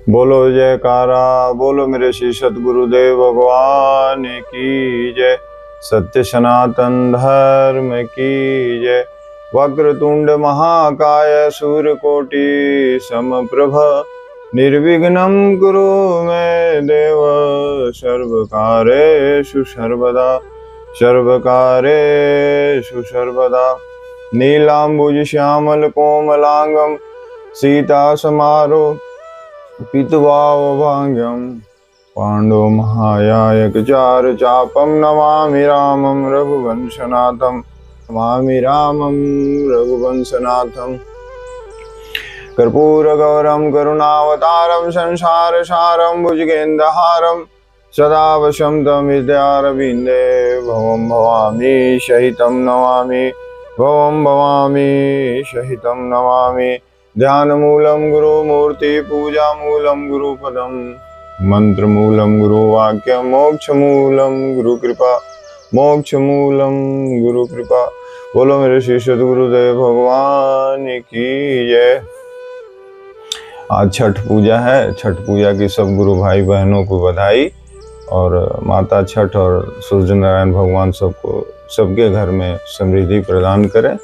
बोलो जयकारा, बोलो मेरे श्री सतगुरुदेव भगवान की जय। सत्य सनातन धर्म की जय। वक्रतुंड महाकाय सूर्यकोटि समप्रभ निर्विघ्नं कुरु मे देव। सर्वकारेषु सर्वदा सर्वकारेषु सर्वदा। नीलाम्बुज श्यामल कोमलांगं सीता समारो पीतवावभाग्यं पांडव महायायकचार चापं नमामि रामं रघुवंशनाथं। नमामि रामं रघुवंशनाथं। कर्पूरगौरं करुणावतारं संसारसारं भुजगेन्द्रहारं सदा वशं तं हृदयारविन्दे। भवं भवामि सहितं नमामि, भवं भवामि सहितं नमामि। ध्यानमूलं गुरुमूर्ति पूजामूलं गुरुपदं मंत्रमूलं गुरुवाक्यं मोक्षमूलं गुरुकृपा मोक्षमूलं गुरुकृपा। बोलो मेरे श्री सद्गुरुदेव भगवान की जय। आज छठ पूजा है। छठ पूजा की सब गुरु भाई बहनों को बधाई। और माता छठ और सूर्य नारायण भगवान सबको सबके घर में समृद्धि प्रदान करे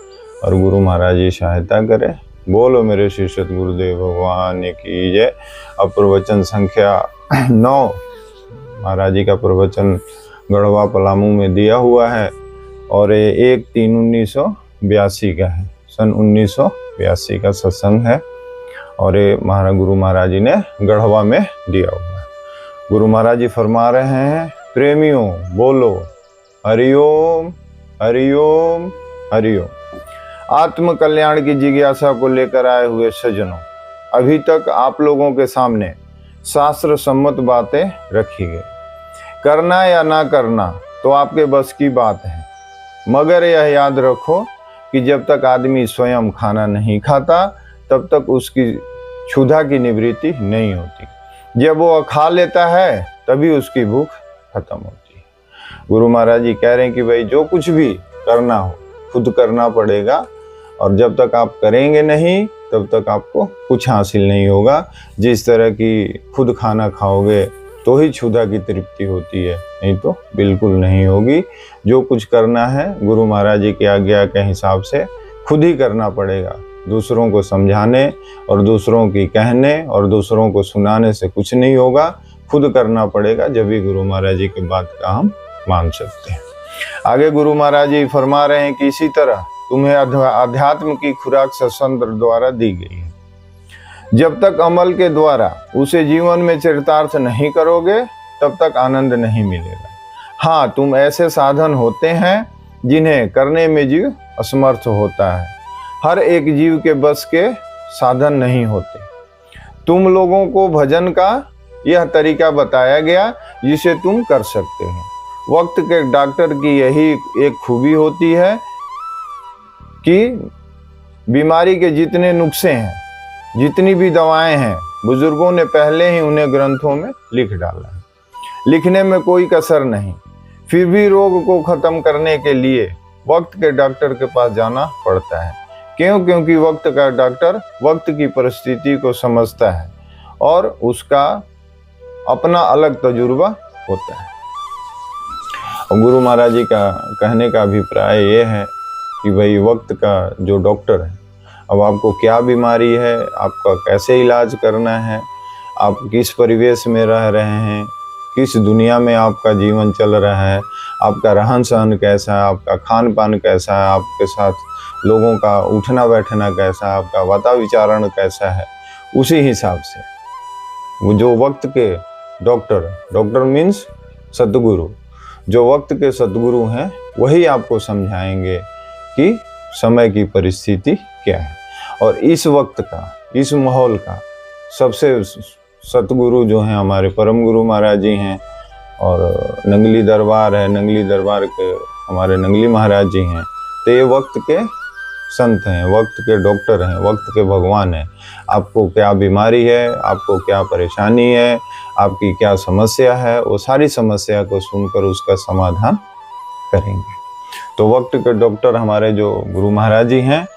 और गुरु महाराज जी सहायता करे। बोलो मेरे श्री सतगुरुदेव भगवान की जय। अब प्रवचन संख्या 9 महाराज जी का प्रवचन गढ़वा पलामू में दिया हुआ है और ये 1/3/1982 का है। सन 1982 का सत्संग है और ये गुरु महाराज जी ने गढ़वा में दिया हुआ है। गुरु महाराज जी फरमा रहे हैं, प्रेमियों बोलो हरिओम हरिओम हरिओम। आत्म कल्याण की जिज्ञासा को लेकर आए हुए सज्जनों, अभी तक आप लोगों के सामने शास्त्र सम्मत बातें रखी गई। करना या ना करना तो आपके बस की बात है, मगर यह याद रखो कि जब तक आदमी स्वयं खाना नहीं खाता तब तक उसकी क्षुधा की निवृत्ति नहीं होती। जब वो खा लेता है तभी उसकी भूख खत्म होती है। गुरु महाराज जी कह रहे हैं कि भाई जो कुछ भी करना हो खुद करना पड़ेगा, और जब तक आप करेंगे नहीं तब तक आपको कुछ हासिल नहीं होगा। जिस तरह की खुद खाना खाओगे तो ही क्षुधा की तृप्ति होती है, नहीं तो बिल्कुल नहीं होगी। जो कुछ करना है गुरु महाराज जी की आज्ञा के हिसाब से खुद ही करना पड़ेगा। दूसरों को समझाने और दूसरों की कहने और दूसरों को सुनाने से कुछ नहीं होगा। खुद करना पड़ेगा, जब भी गुरु महाराज जी की बात का हम मान सकते हैं। आगे गुरु महाराज जी फरमा रहे हैं कि इसी तरह तुम्हें अध्यात्म की खुराक सत्संग द्वारा दी गई है। जब तक अमल के द्वारा उसे जीवन में चरितार्थ नहीं करोगे तब तक आनंद नहीं मिलेगा। हाँ, तुम ऐसे साधन होते हैं जिन्हें करने में जीव असमर्थ होता है। हर एक जीव के बस के साधन नहीं होते। तुम लोगों को भजन का यह तरीका बताया गया जिसे तुम कर सकते हो। वक्त के डॉक्टर की यही एक खूबी होती है कि बीमारी के जितने नुस्खे हैं, जितनी भी दवाएं हैं, बुजुर्गों ने पहले ही उन्हें ग्रंथों में लिख डाला है। लिखने में कोई कसर नहीं। फिर भी रोग को खत्म करने के लिए वक्त के डॉक्टर के पास जाना पड़ता है। क्यों? क्योंकि वक्त का डॉक्टर वक्त की परिस्थिति को समझता है और उसका अपना अलग तजुर्बा होता है। और गुरु महाराज जी का कहने का अभिप्राय ये है कि भाई वक्त का जो डॉक्टर है, अब आपको क्या बीमारी है, आपका कैसे इलाज करना है, आप किस परिवेश में रह रहे हैं, किस दुनिया में आपका जीवन चल रहा है, आपका रहन सहन कैसा है, आपका खान पान कैसा है, आपके साथ लोगों का उठना बैठना कैसा है, आपका वाताविचारण कैसा है, उसी हिसाब से वो जो वक्त के डॉक्टर मीन्स सद्गुरु, जो वक्त के सद्गुरु हैं वही आपको समझाएंगे कि समय की परिस्थिति क्या है। और इस वक्त का, इस माहौल का सबसे सतगुरु जो हैं हमारे परम गुरु महाराज जी हैं, और नंगली दरबार है, नंगली दरबार के हमारे नंगली महाराज जी हैं। तो ये वक्त के संत हैं, वक्त के डॉक्टर हैं, वक्त के भगवान हैं। आपको क्या बीमारी है, आपको क्या परेशानी है, आपकी क्या समस्या है, वो सारी समस्या को सुनकर उसका समाधान करेंगे। तो वक्त के डॉक्टर हमारे जो गुरु महाराज जी हैं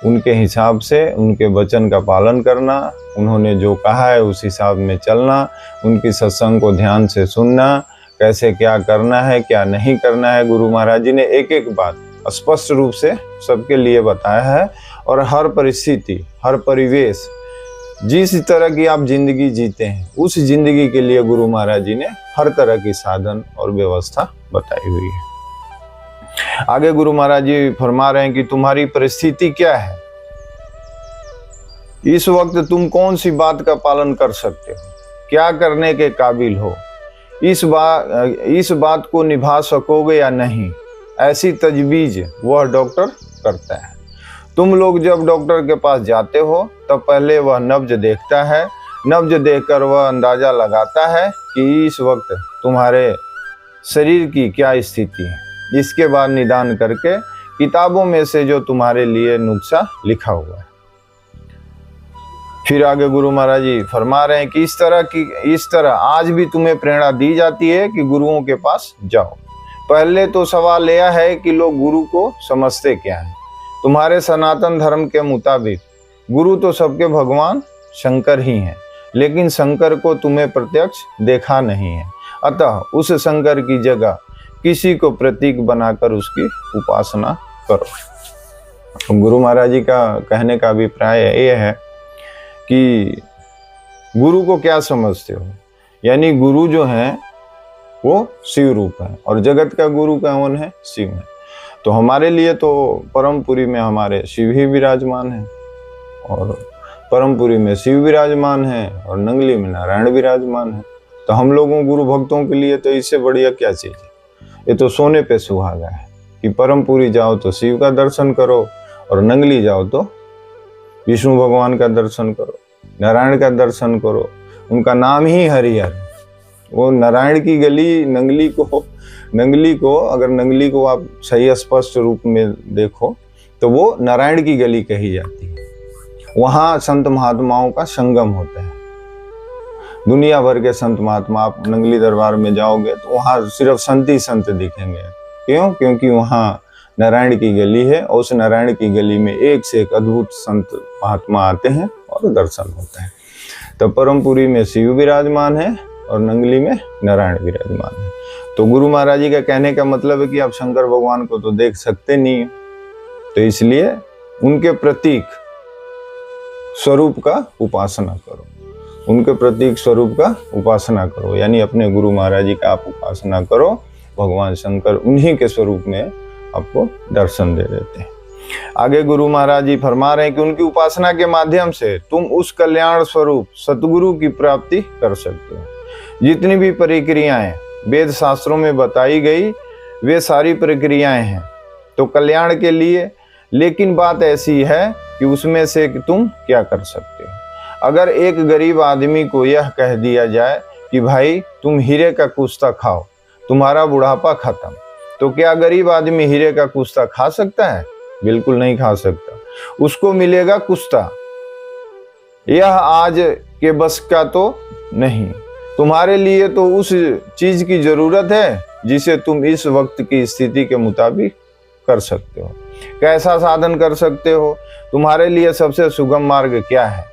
उनके हिसाब से उनके वचन का पालन करना, उन्होंने जो कहा है उस हिसाब में चलना, उनकी सत्संग को ध्यान से सुनना, कैसे क्या करना है क्या नहीं करना है। गुरु महाराज जी ने एक एक बात स्पष्ट रूप से सबके लिए बताया है। और हर परिस्थिति, हर परिवेश, जिस तरह की आप जिंदगी जीते हैं उस जिंदगी के लिए गुरु महाराज जी ने हर तरह की साधन और व्यवस्था बताई हुई है। आगे गुरु महाराज जी फरमा रहे हैं कि तुम्हारी परिस्थिति क्या है, इस वक्त तुम कौन सी बात का पालन कर सकते हो, क्या करने के काबिल हो, इस बात को निभा सकोगे या नहीं, ऐसी तजवीज वह डॉक्टर करता है। तुम लोग जब डॉक्टर के पास जाते हो तब पहले वह नब्ज देखता है, नब्ज देखकर वह अंदाजा लगाता है कि इस वक्त तुम्हारे शरीर की क्या स्थिति है। इसके बाद निदान करके किताबों में से जो तुम्हारे लिए नुस्खा लिखा हुआ है। फिर आगे गुरु महाराज जी फरमा रहे हैं कि इस तरह आज भी तुम्हें प्रेरणा दी जाती है कि गुरुओं के पास जाओ। पहले तो सवाल यह है कि लोग गुरु को समझते क्या है। तुम्हारे सनातन धर्म के मुताबिक गुरु तो सबके भगवान शंकर ही हैं, लेकिन शंकर को तुम्हें प्रत्यक्ष देखा नहीं है। अतः उस शंकर की जगह किसी को प्रतीक बनाकर उसकी उपासना करो। गुरु महाराज जी का कहने का अभिप्राय यह है कि गुरु को क्या समझते हो, यानी गुरु जो है वो शिव रूप है और जगत का गुरु कौन है, शिव है। तो हमारे लिए तो परमपुरी में हमारे शिव ही विराजमान है और परमपुरी में शिव विराजमान है और नंगली में नारायण विराजमान है। तो हम लोगों गुरु भक्तों के लिए तो इससे बढ़िया क्या चीज है। ये तो सोने पे सुहागा है कि परमपुरी जाओ तो शिव का दर्शन करो और नंगली जाओ तो विष्णु भगवान का दर्शन करो, नारायण का दर्शन करो। उनका नाम ही हरिहर है। वो नारायण की गली नंगली को अगर नंगली को आप सही स्पष्ट रूप में देखो तो वो नारायण की गली कही जाती है। वहाँ संत महात्माओं का संगम होता है। दुनिया भर के संत महात्मा, आप नंगली दरबार में जाओगे तो वहाँ सिर्फ संत ही संत दिखेंगे। क्यों? क्योंकि वहाँ नारायण की गली है और उस नारायण की गली में एक से एक अद्भुत संत महात्मा आते हैं और दर्शन होता है। तो परमपुरी में शिव विराजमान है और नंगली में नारायण विराजमान है। तो गुरु महाराज जी का कहने का मतलब है कि आप शंकर भगवान को तो देख सकते नहीं, तो इसलिए उनके प्रतीक स्वरूप का उपासना करो, उनके प्रतीक स्वरूप का उपासना करो, यानी अपने गुरु महाराज जी का आप उपासना करो। भगवान शंकर उन्हीं के स्वरूप में आपको दर्शन दे देते हैं। आगे गुरु महाराज जी फरमा रहे हैं कि उनकी उपासना के माध्यम से तुम उस कल्याण स्वरूप सतगुरु की प्राप्ति कर सकते हो। जितनी भी प्रक्रियाएं वेद शास्त्रों में बताई गई वे सारी प्रक्रियाएं हैं तो कल्याण के लिए, लेकिन बात ऐसी है कि उसमें से तुम क्या कर सकते हो। अगर एक गरीब आदमी को यह कह दिया जाए कि भाई तुम हीरे का कुश्ता खाओ, तुम्हारा बुढ़ापा खत्म, तो क्या गरीब आदमी हीरे का कुश्ता खा सकता है? बिल्कुल नहीं खा सकता। उसको मिलेगा कुश्ता। यह आज के बस का तो नहीं। तुम्हारे लिए तो उस चीज की जरूरत है जिसे तुम इस वक्त की स्थिति के मुताबिक कर सकते हो। कैसा साधन कर सकते हो? तुम्हारे लिए सबसे सुगम मार्ग क्या है?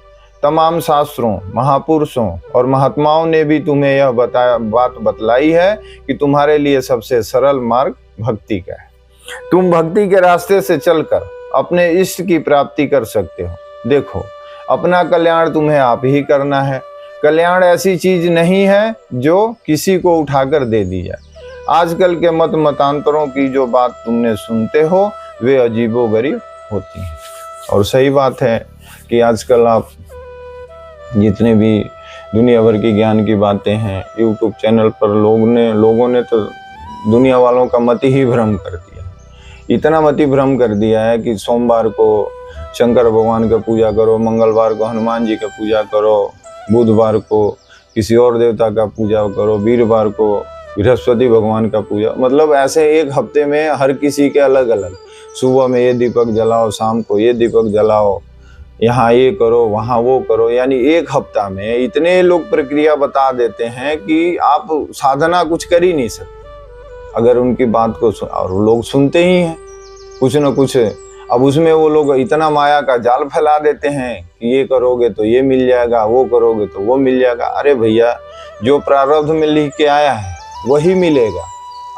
तमाम शास्त्रों, महापुरुषों और महात्माओं ने भी तुम्हें यह बात बतलाई है कि तुम्हारे लिए सबसे सरल मार्ग भक्ति का है। तुम भक्ति के रास्ते से चलकर अपने इष्ट की प्राप्ति कर सकते हो। देखो, अपना कल्याण तुम्हें आप ही करना है। कल्याण ऐसी चीज नहीं है जो किसी को उठाकर दे दी जाए। आजकल के मतांतरों की जो बात तुमने सुनते हो वे अजीबोगरीब होती हैं। और सही बात है कि आजकल आप जितने भी दुनिया भर की ज्ञान की बातें हैं यूट्यूब चैनल पर लोगों ने तो दुनिया वालों का मति ही भ्रम कर दिया। इतना मति भ्रम कर दिया है कि सोमवार को शंकर भगवान का पूजा करो, मंगलवार को हनुमान जी का पूजा करो, बुधवार को किसी और देवता का पूजा करो, वीरवार को बृहस्पति भगवान का पूजा। मतलब ऐसे एक हफ्ते में हर किसी के अलग अलग, सुबह में ये दीपक जलाओ, शाम को ये दीपक जलाओ, यहाँ ये करो, वहाँ वो करो। यानी एक हफ्ता में इतने लोग प्रक्रिया बता देते हैं कि आप साधना कुछ कर ही नहीं सकते अगर उनकी बात को और लोग सुनते ही हैं। कुछ न कुछ अब उसमें वो लोग इतना माया का जाल फैला देते हैं कि ये करोगे तो ये मिल जाएगा, वो करोगे तो वो मिल जाएगा। अरे भैया, जो प्रारब्ध में लिख के आया है वही मिलेगा।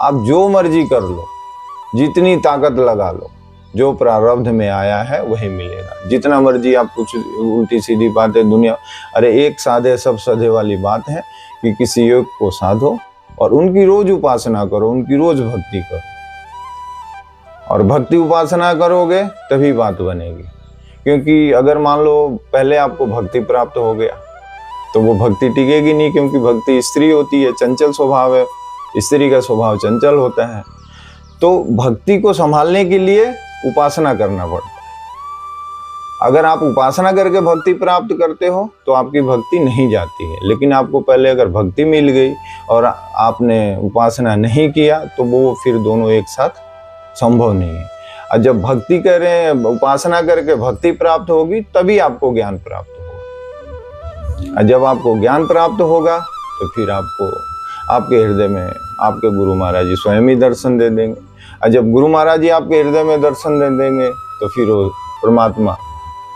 आप जो मर्जी कर लो, जितनी ताकत लगा लो, जो प्रारब्ध में आया है वही मिलेगा। जितना मर्जी आप कुछ उल्टी सीधी बातें दुनिया, अरे एक साधे सब सधे वाली बात है कि किसी योग को साधो और उनकी रोज उपासना करो, उनकी रोज भक्ति करो। और भक्ति उपासना करोगे तभी बात बनेगी। क्योंकि अगर मान लो पहले आपको भक्ति प्राप्त हो गया तो वो भक्ति टिकेगी नहीं, क्योंकि भक्ति स्त्री होती है, चंचल स्वभाव है, स्त्री का स्वभाव चंचल होता है। तो भक्ति को संभालने के लिए उपासना करना पड़ता है। अगर आप उपासना करके भक्ति प्राप्त करते हो तो आपकी भक्ति नहीं जाती है, लेकिन आपको पहले अगर भक्ति मिल गई और आपने उपासना नहीं किया तो वो फिर दोनों एक साथ संभव नहीं है। और जब भक्ति करें, उपासना करके भक्ति प्राप्त होगी तभी आपको ज्ञान प्राप्त होगा। और जब आपको ज्ञान प्राप्त होगा तो फिर आपको आपके हृदय में आपके गुरु महाराज जी स्वयं ही दर्शन दे देंगे। और जब गुरु महाराज जी आपके हृदय में दर्शन दे देंगे तो फिर वो परमात्मा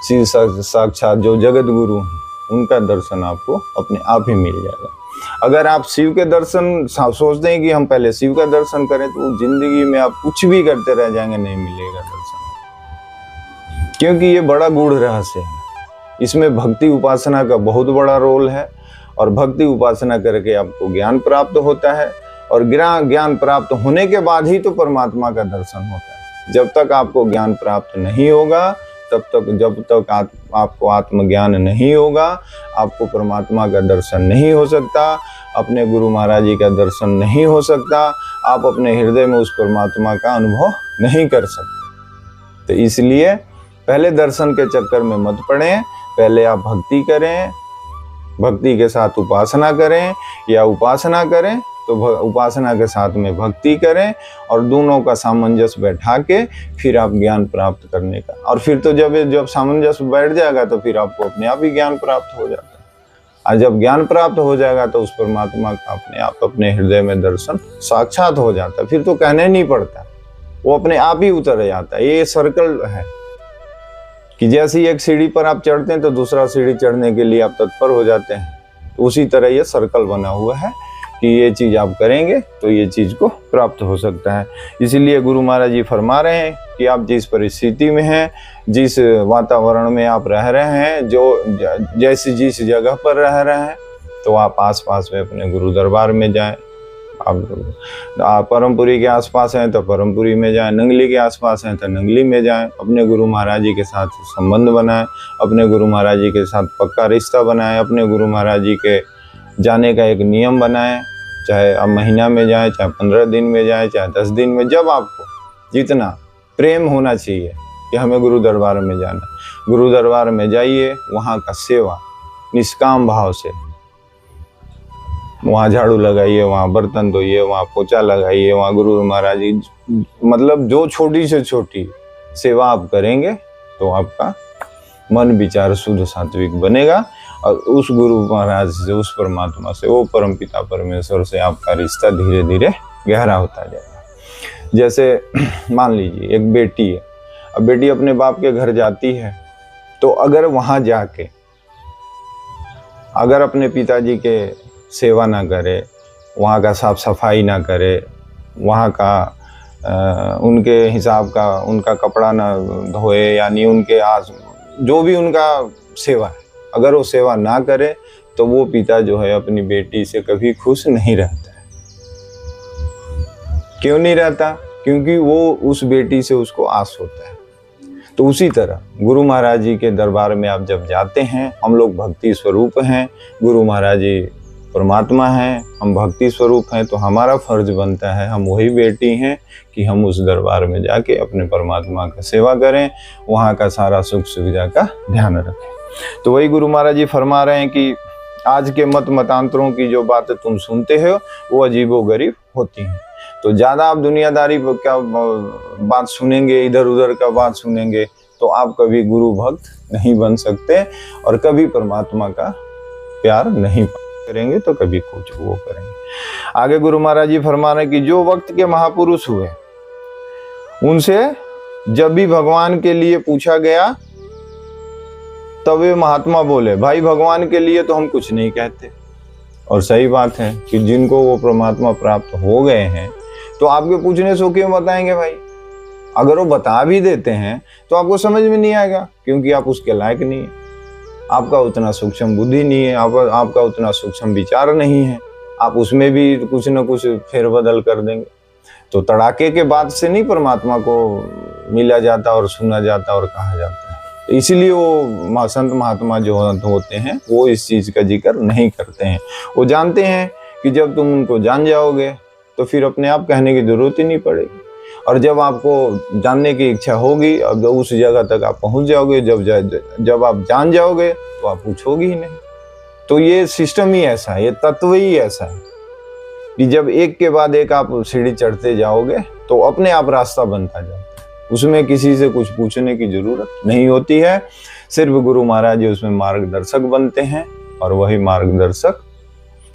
शिव साक्षात जो जगत गुरु हैं उनका दर्शन आपको अपने आप ही मिल जाएगा। अगर आप शिव के दर्शन सोचते हैं कि हम पहले शिव का दर्शन करें तो जिंदगी में आप कुछ भी करते रह जाएंगे, नहीं मिलेगा दर्शन। क्योंकि ये बड़ा गूढ़ रहस्य है, इसमें भक्ति उपासना का बहुत बड़ा रोल है। और भक्ति उपासना करके आपको ज्ञान प्राप्त होता है और ज्ञान प्राप्त होने के बाद ही तो परमात्मा का दर्शन होता है। जब तक आपको ज्ञान प्राप्त नहीं होगा जब तक आपको आत्मज्ञान नहीं होगा, आपको परमात्मा का दर्शन नहीं हो सकता, अपने गुरु महाराज जी का दर्शन नहीं हो सकता, आप अपने हृदय में उस परमात्मा का अनुभव नहीं कर सकते। तो इसलिए पहले दर्शन के चक्कर में मत पड़ें, पहले आप भक्ति करें, भक्ति के साथ उपासना करें, या उपासना करें तो उपासना के साथ में भक्ति करें, और दोनों का सामंजस्य बैठा के फिर आप ज्ञान प्राप्त करने का। और फिर तो जब सामंजस्य बैठ जाएगा तो फिर आपको अपने आप ही ज्ञान प्राप्त हो जाता है। और जब ज्ञान प्राप्त हो जाएगा तो उस परमात्मा का अपने आप अपने हृदय में दर्शन साक्षात हो जाता है। फिर तो कहने नहीं पड़ता, वो अपने आप ही उतर जाता है। ये सर्कल है कि जैसे ही एक सीढ़ी पर आप चढ़ते हैं तो दूसरा सीढ़ी चढ़ने के लिए आप तत्पर हो जाते हैं। तो उसी तरह ये सर्कल बना हुआ है कि ये चीज आप करेंगे तो ये चीज को प्राप्त हो सकता है। इसीलिए गुरु महाराज जी फरमा रहे हैं कि आप जिस परिस्थिति में हैं, जिस वातावरण में आप रह रहे हैं, जो जिस जगह पर रह रहे हैं, तो आप आसपास में अपने गुरु दरबार में जाएं। आप परमपुरी के आसपास हैं तो परमपुरी में जाएं, नंगली के आसपास हैं तो नंगली में जाएं। अपने गुरु महाराज जी के साथ संबंध बनाएं, अपने गुरु महाराज जी के साथ पक्का रिश्ता बनाएं, अपने गुरु महाराज जी के जाने का एक नियम बनाएं। चाहे आप महीना में जाएं, चाहे 15 दिन में जाएं, चाहे 10 दिन में, जब आपको जितना प्रेम होना चाहिए कि हमें गुरु दरबार में जाना, गुरु दरबार में जाइए। वहाँ का सेवा निष्काम भाव से, वहाँ झाड़ू लगाइए, वहाँ बर्तन धोइए, वहाँ पोछा लगाइए, वहाँ गुरु महाराज जी, मतलब जो छोटी से छोटी सेवा आप करेंगे तो आपका मन विचार शुद्ध सात्विक बनेगा। और उस गुरु महाराज से, उस परमात्मा से, वो परम पिता परमेश्वर से आपका रिश्ता धीरे धीरे गहरा होता जाएगा। जैसे मान लीजिए एक बेटी है, अब बेटी अपने बाप के घर जाती है, तो अगर वहाँ जाके अगर अपने पिताजी के सेवा ना करे, वहाँ का साफ सफाई ना करे, वहाँ का उनके हिसाब का उनका कपड़ा ना धोए, यानी उनके जो भी उनका सेवा है, अगर वो सेवा ना करे तो वो पिता जो है अपनी बेटी से कभी खुश नहीं रहता है। क्यों नहीं रहता? क्योंकि वो उस बेटी से उसको आस होता है। तो उसी तरह गुरु महाराज जी के दरबार में आप जब जाते हैं, हम लोग भक्ति स्वरूप हैं, गुरु महाराज जी परमात्मा हैं, हम भक्ति स्वरूप हैं, तो हमारा फर्ज बनता है, हम वही बेटी हैं कि हम उस दरबार में जाके अपने परमात्मा का सेवा करें, वहाँ का सारा सुख सुविधा का ध्यान रखें। तो वही गुरु महाराज जी फरमा रहे हैं कि आज के मतांतरों की जो बातें तुम सुनते हो वो अजीबोगरीब होती हैं। तो ज़्यादा आप दुनियादारी का बात सुनेंगे, इधर उधर का बात सुनेंगे, तो आप कभी गुरु भक्त नहीं बन सकते और कभी परमात्मा का प्यार नहीं करेंगे, तो कभी कुछ वो करेंगे। आगे गुरु महाराज जी फरमा रहे हैं कि जो वक्त के महापुरुष हुए उनसे जब भी भगवान के लिए पूछा गया तब वे महात्मा बोले, भाई भगवान के लिए तो हम कुछ नहीं कहते। और सही बात है कि जिनको वो परमात्मा प्राप्त हो गए हैं तो आपके पूछने से क्यों बताएंगे भाई। अगर वो बता भी देते हैं तो आपको समझ में नहीं आएगा, क्योंकि आप उसके लायक नहीं है, आपका उतना सूक्ष्म बुद्धि नहीं है, आपका उतना सूक्ष्म विचार नहीं है, आप उसमें भी कुछ न कुछ फेरबदल कर देंगे। तो तड़ाके के बाद से नहीं परमात्मा को मिला जाता और सुना जाता और कहा जाता है। तो इसीलिए वो संत महात्मा जो होते हैं वो इस चीज का जिक्र नहीं करते हैं। वो जानते हैं कि जब तुम उनको जान जाओगे तो फिर अपने आप कहने की जरूरत ही नहीं पड़ेगी, और जब आपको जानने की इच्छा होगी, अब उस जगह तक आप पहुंच जाओगे, जब आप जान जाओगे तो आप पूछोगे ही नहीं। तो ये सिस्टम ही ऐसा है, ये तत्व ही ऐसा है कि जब एक के बाद एक आप सीढ़ी चढ़ते जाओगे तो अपने आप रास्ता बनता जाता है, उसमें किसी से कुछ पूछने की जरूरत नहीं होती है। सिर्फ गुरु महाराज जी उसमें मार्गदर्शक बनते हैं और वही मार्गदर्शक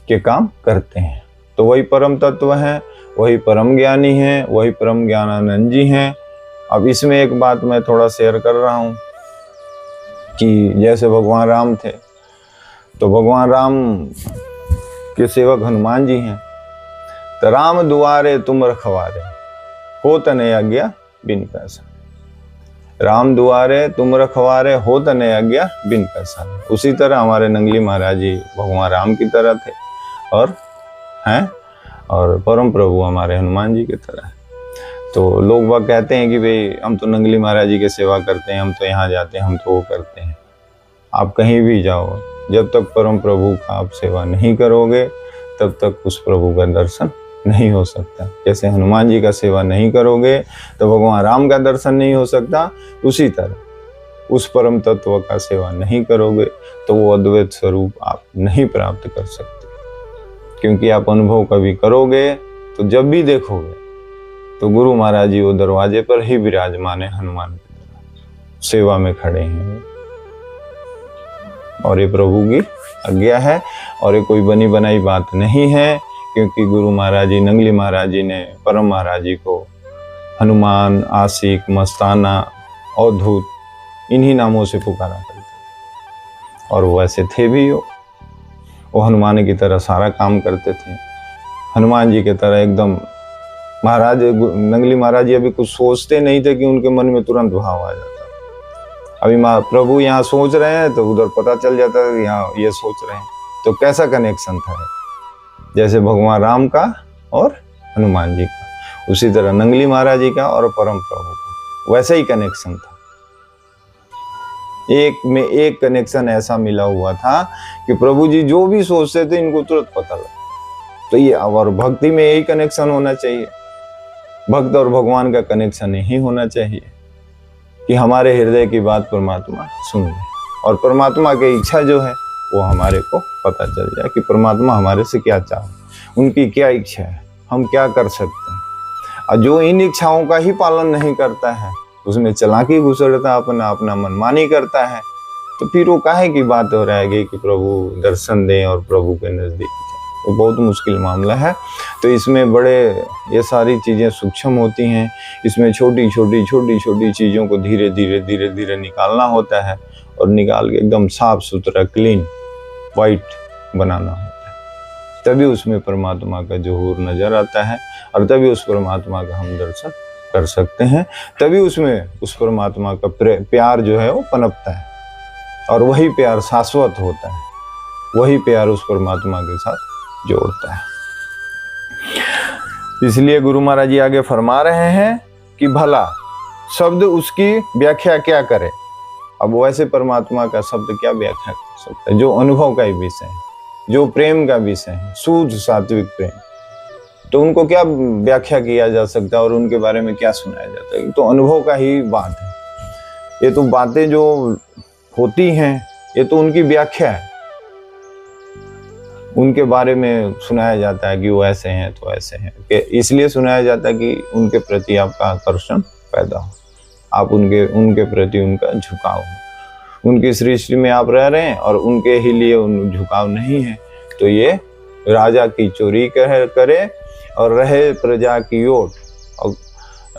के काम करते हैं। तो वही परम तत्व है, वही परम ज्ञानी है, वही परम ज्ञानानंद जी हैं। अब इसमें एक बात मैं थोड़ा शेयर कर रहा हूँ कि जैसे भगवान राम थे, तो भगवान राम के सेवक हनुमान जी हैं। तो राम दुआरे तुम रखवारे, हो तने आज्ञा बिन पैसा। राम दुआरे तुम रखवारे, हो तने आज्ञा बिन पैसा। उसी तरह हमारे नंगली महाराज जी भगवान राम की तरह थे और हैं, और परम प्रभु हमारे हनुमान जी की तरह है। तो लोग वह कहते हैं कि भाई हम तो नंगली महाराज जी की सेवा करते हैं, हम तो यहाँ जाते हैं, हम तो वो करते हैं। आप कहीं भी जाओ, जब तक परम प्रभु का आप सेवा नहीं करोगे तब तक उस प्रभु का दर्शन नहीं हो सकता। जैसे हनुमान जी का सेवा नहीं करोगे तो भगवान राम का दर्शन नहीं हो सकता, उसी तरह उस परम तत्व का सेवा नहीं करोगे तो वो अद्वैत स्वरूप आप नहीं प्राप्त कर सकते। क्योंकि आप अनुभव कभी करोगे तो जब भी देखोगे तो गुरु महाराज जी वो दरवाजे पर ही विराजमान है, हनुमान की तरह सेवा में खड़े हैं। और ये प्रभु की आज्ञा है और ये कोई बनी बनाई बात नहीं है, क्योंकि गुरु महाराज जी नंगली महाराज जी ने परम महाराज जी को हनुमान, आशिक, मस्ताना, अवधूत इन्हीं नामों से पुकारा करते थे। और वो ऐसे थे भी, वो हनुमान की तरह सारा काम करते थे, हनुमान जी की तरह एकदम। महाराज नंगली महाराज जी अभी कुछ सोचते नहीं थे कि उनके मन में तुरंत भाव आ जाता। अभी प्रभु यहाँ सोच रहे हैं तो उधर पता चल जाता है यहाँ ये सोच रहे हैं। तो कैसा कनेक्शन था, जैसे भगवान राम का और हनुमान जी का, उसी तरह नंगली महाराज जी का और परम प्रभु का वैसा ही कनेक्शन था। एक में एक कनेक्शन ऐसा मिला हुआ था कि प्रभु जी जो भी सोचते थे इनको तुरंत पता लगा। तो ये, और भक्ति में यही कनेक्शन होना चाहिए, भक्त और भगवान का कनेक्शन यही होना चाहिए कि हमारे हृदय की बात परमात्मा सुन ले और परमात्मा की इच्छा जो है वो हमारे को पता चल जाए कि परमात्मा हमारे से क्या चाहे, उनकी क्या इच्छा है, हम क्या कर सकते हैं। और जो इन इच्छाओं का ही पालन नहीं करता है, उसमें चालाकी घुसड़ता, अपना मनमानी करता है, तो फिर वो काहे की बात हो रहेगी कि प्रभु दर्शन दें और प्रभु के नजदीक जाए। वो बहुत मुश्किल मामला है। तो इसमें बड़े ये सारी चीज़ें सूक्ष्म होती हैं, इसमें छोटी छोटी चीज़ों को धीरे धीरे निकालना होता है और निकाल के एकदम साफ सुथरा क्लीन वाइट बनाना होता है। तभी उसमें परमात्मा का ज़हूर नजर आता है और तभी उस परमात्मा का हम दर्शन कर सकते हैं। तभी उसमें उस परमात्मा का प्यार जो है वो पनपता है और वही प्यार शाश्वत होता है, वही प्यार उस परमात्मा के साथ जोड़ता है। इसलिए गुरु महाराज जी आगे फरमा रहे हैं कि भला शब्द उसकी व्याख्या क्या करे। अब वैसे परमात्मा का शब्द क्या व्याख्या कर सकता है, जो अनुभव का ही विषय है, जो प्रेम का विषय है, शुद्ध सात्विक प्रेम, तो उनको क्या व्याख्या किया जा सकता है और उनके बारे में क्या सुनाया जाता है। तो अनुभव का ही बात है, ये तो बातें जो होती हैं ये तो उनकी व्याख्या है, उनके बारे में सुनाया जाता है कि वो ऐसे हैं तो ऐसे हैं, इसलिए सुनाया जाता है कि उनके प्रति आपका आकर्षण पैदा हो, आप उनके प्रति उनका झुकाव हो। उनकी सृष्टि में आप रह रहे हैं और उनके ही लिए उन झुकाव नहीं है, तो ये राजा की चोरी करे और रहे प्रजा की ओट, और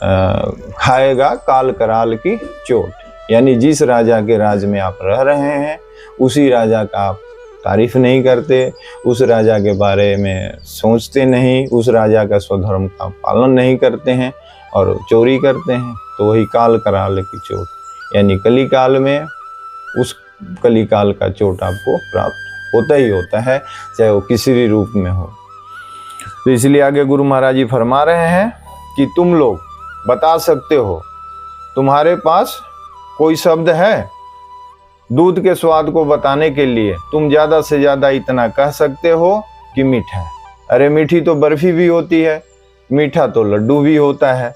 खाएगा काल कराल की चोट। यानी जिस राजा के राज में आप रह रहे हैं उसी राजा का आप तारीफ नहीं करते, उस राजा के बारे में सोचते नहीं, उस राजा का स्वधर्म का पालन नहीं करते हैं और चोरी करते हैं, तो वही काल कराल की चोट, यानी कलिकाल में उस कलिकाल का चोट आपको प्राप्त होता ही होता है, चाहे वो किसी भी रूप में हो। तो इसलिए आगे गुरु महाराज जी फरमा रहे हैं कि तुम लोग बता सकते हो, तुम्हारे पास कोई शब्द है दूध के स्वाद को बताने के लिए? तुम ज्यादा से ज्यादा इतना कह सकते हो कि मीठा है। अरे मीठी तो बर्फी भी होती है, मीठा तो लड्डू भी होता है,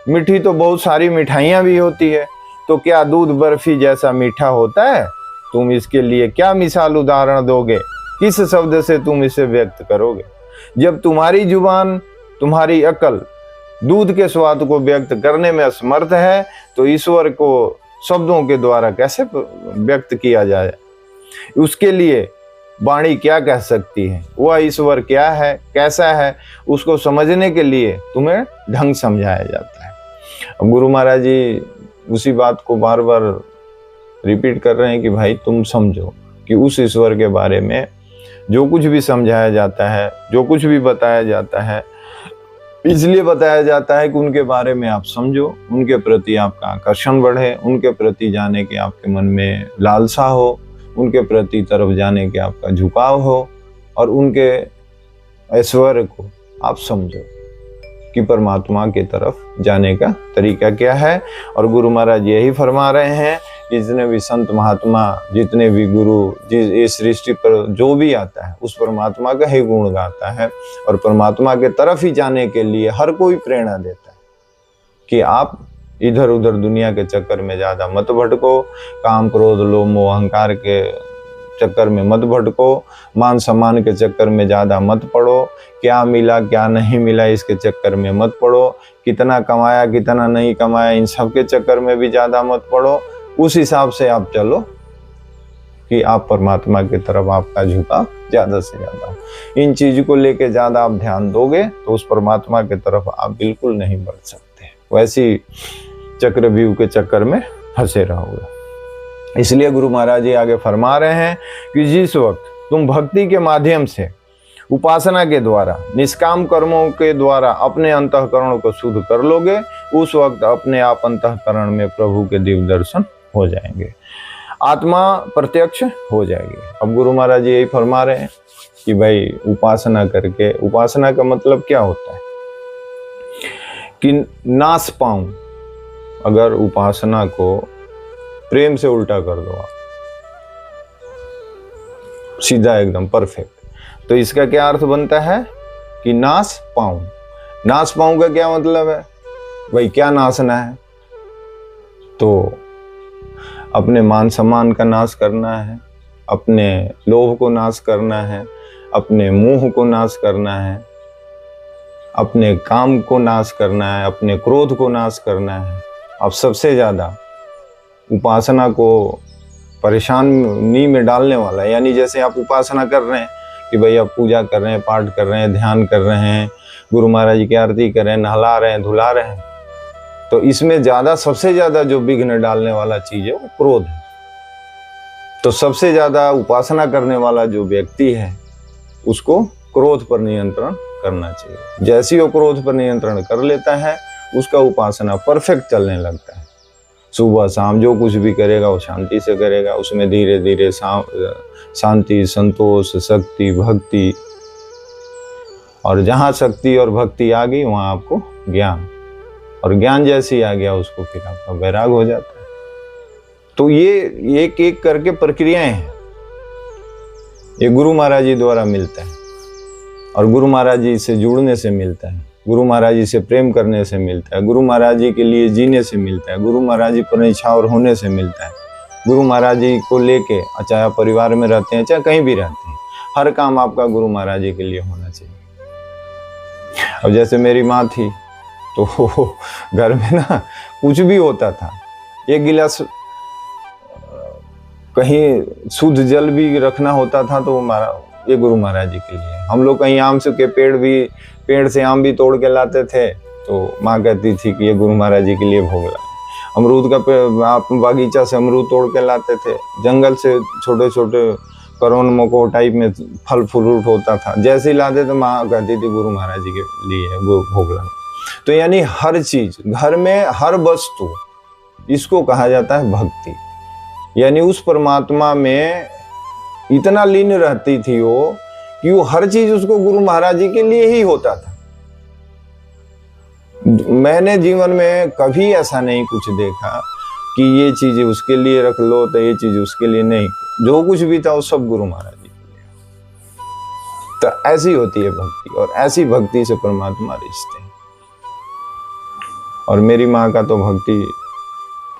मीठी तो बहुत सारी मिठाइयाँ भी होती है, तो क्या दूध बर्फी जैसा मीठा होता है? तुम इसके लिए क्या मिसाल उदाहरण दोगे? किस शब्द से तुम इसे व्यक्त करोगे? जब तुम्हारी जुबान, तुम्हारी अकल दूध के स्वाद को व्यक्त करने में असमर्थ है, तो ईश्वर को शब्दों के द्वारा कैसे व्यक्त किया जाए? उसके लिए वाणी क्या कह सकती है? वह ईश्वर क्या है, कैसा है, उसको समझने के लिए तुम्हें ढंग समझाया जाता है। अब गुरु महाराज जी उसी बात को बार बार रिपीट कर रहे हैं कि भाई तुम समझो कि उस ईश्वर के बारे में जो कुछ भी समझाया जाता है, जो कुछ भी बताया जाता है, इसलिए बताया जाता है कि उनके बारे में आप समझो, उनके प्रति आपका आकर्षण बढ़े, उनके प्रति जाने के आपके मन में लालसा हो, उनके प्रति तरफ जाने के आपका झुकाव हो, और उनके ऐश्वर्य को आप समझो कि परमात्मा की तरफ जाने का तरीका क्या है। और गुरु महाराज यही फरमा रहे हैं कि जितने भी संत महात्मा, जितने भी गुरु, इस सृष्टि पर जो भी आता है उस परमात्मा का ही गुण गाता है, और परमात्मा के तरफ ही जाने के लिए हर कोई प्रेरणा देता है कि आप इधर उधर दुनिया के चक्कर में ज्यादा मत भटको, काम क्रोध लोभ मोह अहंकार के चक्कर में मत भटको, मान सम्मान के चक्कर में ज्यादा मत पड़ो, क्या मिला क्या नहीं मिला इसके चक्कर में मत पड़ो, कितना कमाया कितना नहीं कमाया इन सब के चक्कर में भी ज्यादा मत पड़ो। उस हिसाब से आप चलो कि आप परमात्मा की तरफ आपका झुकाव ज्यादा से ज्यादा, इन चीज को लेके ज्यादा आप ध्यान दोगे तो उस परमात्मा की तरफ आप बिल्कुल नहीं बढ़ सकते, वैसी चक्रव्यूह के चक्कर में फंसे रहोगे। इसलिए गुरु महाराज जी आगे फरमा रहे हैं कि जिस वक्त तुम भक्ति के माध्यम से, उपासना के द्वारा, निष्काम कर्मों के द्वारा अपने अंतःकरण को शुद्ध कर लोगे, उस वक्त अपने आप अंतःकरण में प्रभु के दिव्य दर्शन हो जाएंगे, आत्मा प्रत्यक्ष हो जाएगी। अब गुरु महाराज जी यही फरमा रहे हैं कि भाई उपासना करके, उपासना का मतलब क्या होता है कि नाश पाऊं। अगर उपासना को प्रेम से उल्टा कर दो आप, सीधा एकदम परफेक्ट, तो इसका क्या अर्थ बनता है कि नाश पाऊं। नाश पाऊं का क्या मतलब है? भाई क्या नाशना है? तो अपने मान सम्मान का नाश करना है, अपने लोभ को नाश करना है, अपने मोह को नाश करना है, अपने काम को नाश करना है, अपने क्रोध को नाश करना है। अब सबसे ज्यादा उपासना को परेशानी में डालने वाला, यानी जैसे आप उपासना कर रहे हैं कि भाई आप पूजा कर रहे हैं, पाठ कर रहे हैं, ध्यान कर रहे हैं, गुरु महाराज जी की आरती कर रहे हैं, नहला रहे हैं, धुला रहे हैं, तो इसमें ज्यादा, सबसे ज्यादा जो विघ्न डालने वाला चीज है वो क्रोध है। तो सबसे ज्यादा उपासना करने वाला जो व्यक्ति है उसको क्रोध पर नियंत्रण करना चाहिए। जैसे ही वो क्रोध पर नियंत्रण कर लेता है उसका उपासना परफेक्ट चलने लगता है। सुबह शाम जो कुछ भी करेगा वो शांति से करेगा, उसमें धीरे धीरे शांति, संतोष, शक्ति, भक्ति, और जहाँ शक्ति और भक्ति आ गई वहाँ आपको ज्ञान, और ज्ञान जैसे ही आ गया उसको फिर आपका वैराग हो जाता है। तो ये एक एक करके प्रक्रियाएं हैं, ये गुरु महाराज जी द्वारा मिलता है, और गुरु महाराज जी से जुड़ने से मिलता है, गुरु महाराज जी से प्रेम करने से मिलता है, गुरु महाराज जी के लिए जीने से मिलता है, गुरु महाराज जी पर निछावर होने से मिलता है। गुरु महाराज जी को लेके, चाहे आप परिवार में रहते हैं चाहे कहीं भी रहते हैं, हर काम आपका गुरु महाराज जी के लिए होना चाहिए। अब जैसे मेरी माँ थी तो घर में ना कुछ भी होता था, एक गिलास कहीं शुद्ध जल भी रखना होता था तो ये गुरु महाराज जी के लिए। हम लोग कहीं आम के पेड़ से आम भी तोड़ के लाते थे तो माँ कहती थी कि ये गुरु महाराज जी के लिए भोग लाए। अमरूद का आप बागीचा से अमरूद तोड़ के लाते थे, जंगल से छोटे छोटे करोन मको टाइप में फल फ्रूट होता था, जैसे ही लाते तो माँ कहती थी गुरु महाराज जी के लिए भोग लाना। तो यानी हर चीज, घर में हर वस्तु, इसको कहा जाता है भक्ति। यानी उस परमात्मा में इतना लीन रहती थी वो कि वो हर चीज उसको गुरु महाराज जी के लिए ही होता था। मैंने जीवन में कभी ऐसा नहीं कुछ देखा कि ये चीज उसके लिए रख लो तो ये चीज उसके लिए नहीं, जो कुछ भी था वो सब गुरु महाराज जी के लिए। तो ऐसी होती है भक्ति, और ऐसी भक्ति से परमात्मा रिश्ते हैं। और मेरी माँ का तो भक्ति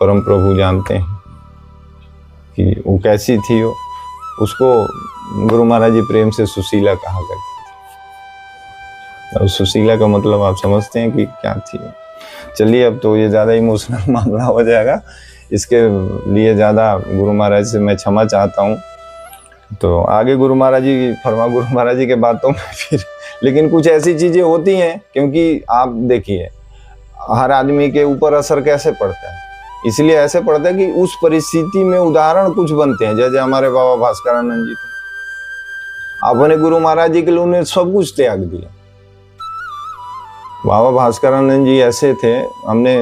परम प्रभु जानते हैं कि वो कैसी थी। वो उसको गुरु महाराज जी प्रेम से सुशीला कहा करते थे। और सुशीला का मतलब आप समझते हैं कि क्या थी। चलिए, अब तो ये ज़्यादा इमोशनल मामला हो जाएगा, इसके लिए ज़्यादा गुरु महाराज से मैं क्षमा चाहता हूँ। तो आगे गुरु महाराज जी के बातों में फिर, लेकिन कुछ ऐसी चीज़ें होती हैं, क्योंकि आप देखिए हर आदमी के ऊपर असर कैसे पड़ता है, इसलिए ऐसे पड़ता है कि उस परिस्थिति में उदाहरण कुछ बनते हैं। जैसे हमारे बाबा भास्करानंद जी थे, अपने गुरु महाराज जी के लिए उन्हें सब कुछ त्याग दिया। बाबा भास्करानंद जी ऐसे थे, हमने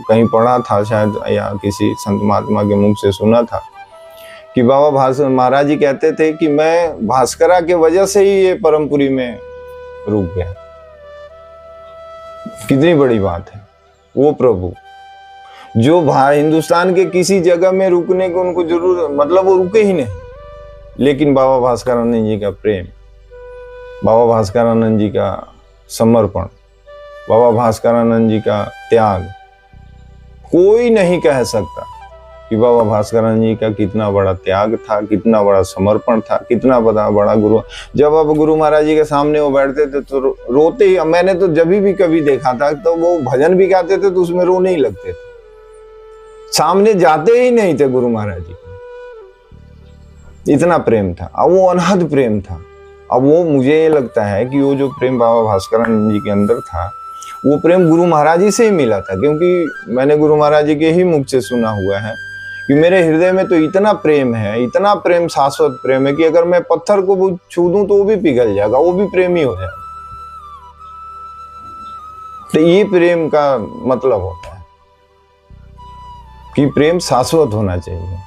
कहीं पढ़ा था शायद या किसी संत महात्मा के मुख से सुना था कि बाबा महाराज जी कहते थे कि मैं भास्करा के वजह से ही ये परमपुरी में रुक गया। कितनी बड़ी बात है। वो प्रभु जो हिंदुस्तान के किसी जगह में रुकने की उनको जरूरत, मतलब वो रुके ही नहीं, लेकिन बाबा भास्करानंद जी का प्रेम, बाबा भास्करानंद जी का समर्पण, बाबा भास्करानंद जी का त्याग, कोई नहीं कह सकता कि बाबा भास्करानंद जी का कितना बड़ा त्याग था, कितना बड़ा समर्पण था, कितना बड़ा गुरु। जब अब गुरु महाराज जी के सामने वो बैठते थे तो रोते ही, मैंने तो जब भी कभी देखा था तो वो भजन भी गाते थे तो उसमें रोने ही लगते थे, सामने जाते ही नहीं थे गुरु महाराज जी को। इतना प्रेम था, अब वो अनहद प्रेम था। अब वो मुझे ये लगता है कि वो जो प्रेम बाबा भास्करानंद जी के अंदर था, वो प्रेम गुरु महाराज जी से ही मिला था। क्योंकि मैंने गुरु महाराज जी के ही मुख से सुना हुआ है कि मेरे हृदय में तो इतना प्रेम है, इतना प्रेम, शाश्वत प्रेम है कि अगर मैं पत्थर को छू दूं तो वो भी पिघल जाएगा, वो भी प्रेमी हो जाएगा। तो ये प्रेम का मतलब होता है कि प्रेम शाश्वत होना चाहिए।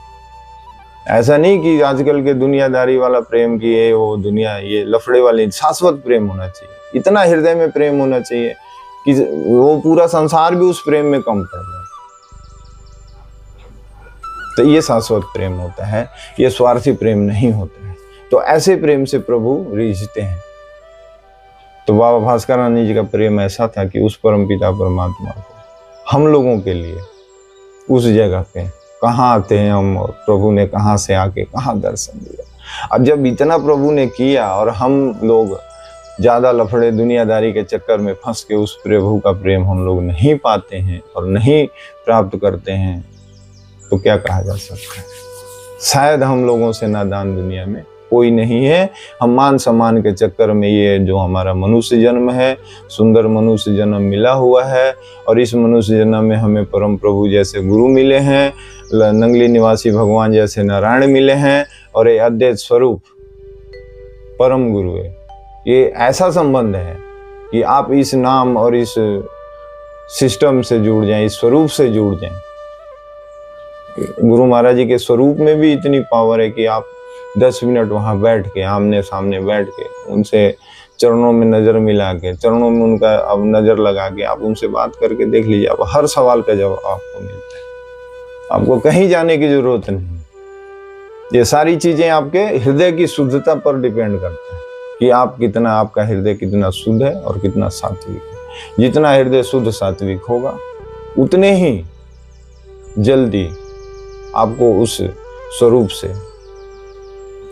ऐसा नहीं कि आजकल के दुनियादारी वाला प्रेम की ये वो दुनिया, ये लफड़े वाली, शाश्वत प्रेम होना चाहिए। इतना हृदय में प्रेम होना चाहिए कि वो पूरा संसार भी उस प्रेम में कम पड़ जाए। तो ये शाश्वत प्रेम होता है, ये स्वार्थी प्रेम नहीं होता है। तो ऐसे प्रेम से प्रभु रिझते हैं। तो बाबा भास्करानंद जी का प्रेम ऐसा था कि उस परमपिता परमात्मा को हम लोगों के लिए उस जगह पे कहाँ आते हैं हम, और प्रभु ने कहाँ से आके कहाँ दर्शन दिया। अब जब इतना प्रभु ने किया और हम लोग ज़्यादा लफड़े दुनियादारी के चक्कर में फंस के उस प्रभु का प्रेम हम लोग नहीं पाते हैं और नहीं प्राप्त करते हैं, तो क्या कहा जा सकता है। शायद हम लोगों से नादान दुनिया में कोई नहीं है। हम मान सम्मान के चक्कर में, ये जो हमारा मनुष्य जन्म है, सुंदर मनुष्य जन्म मिला हुआ है, और इस मनुष्य जन्म में हमें परम प्रभु जैसे गुरु मिले हैं, नंगली निवासी भगवान जैसे नारायण मिले हैं, और ये अद्वैत स्वरूप परम गुरु है। ये ऐसा संबंध है कि आप इस नाम और इस सिस्टम से जुड़ जाएं, इस स्वरूप से जुड़ जाएं। गुरु महाराज जी के स्वरूप में भी इतनी पावर है कि आप 10 मिनट वहां बैठ के, आमने सामने बैठ के, उनसे चरणों में नजर मिला के, चरणों में उनका अब नजर लगा के आप उनसे बात करके देख लीजिए, अब हर सवाल का जवाब आपको मिलता है। आपको कहीं जाने की जरूरत नहीं। ये सारी चीजें आपके हृदय की शुद्धता पर डिपेंड करता है कि आप कितना, आपका हृदय कितना शुद्ध है और कितना सात्विक है। जितना हृदय शुद्ध सात्विक होगा, उतने ही जल्दी आपको उस स्वरूप से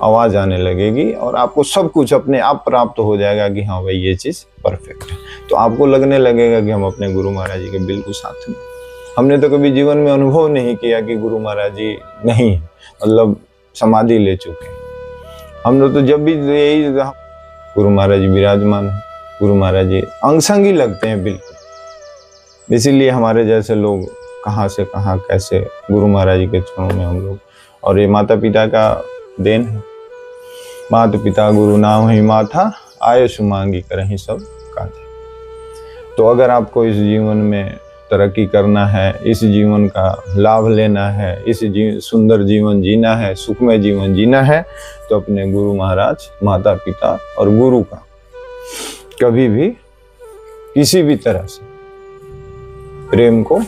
आवाज आने लगेगी और आपको सब कुछ अपने आप प्राप्त हो जाएगा कि हाँ भाई ये चीज परफेक्ट है। तो आपको लगने लगेगा कि हम अपने गुरु महाराज जी के बिल्कुल साथ में। हमने तो कभी जीवन में अनुभव नहीं किया कि गुरु महाराज जी नहीं, मतलब समाधि ले चुके हैं। हम लोग तो जब भी यही गुरु महाराज जी विराजमान है, गुरु महाराज जी अंगसंगी लगते हैं बिल्कुल। इसीलिए हमारे जैसे लोग कहाँ से कहाँ कैसे गुरु महाराज जी के चरणों में हम लोग, और ये माता पिता का देन है। माता पिता गुरु नाम ही माथा, आयुष मांगी करहीं सब काज। तो अगर आपको इस जीवन में तरक्की करना है, इस जीवन का लाभ लेना है, इस सुंदर जीवन जीना है, सुखमय जीवन जीना है, तो अपने गुरु महाराज, माता पिता और गुरु का कभी भी किसी भी तरह से प्रेम को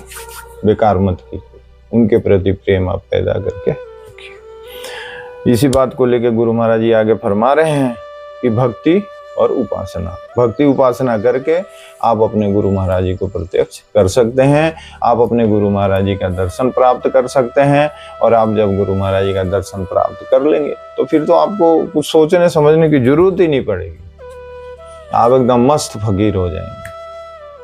बेकार मत कीजिए। उनके प्रति प्रेम आप पैदा करके रखिए। इसी बात को लेकर गुरु महाराज जी आगे फरमा रहे हैं कि भक्ति और उपासना, भक्ति उपासना करके आप अपने गुरु महाराज जी को प्रत्यक्ष कर सकते हैं। आप अपने गुरु महाराज जी का दर्शन प्राप्त कर सकते हैं। और आप जब गुरु महाराज जी का दर्शन प्राप्त कर लेंगे तो फिर तो आपको कुछ सोचने समझने की जरूरत ही नहीं पड़ेगी। आप एकदम मस्त फकीर हो जाएंगे।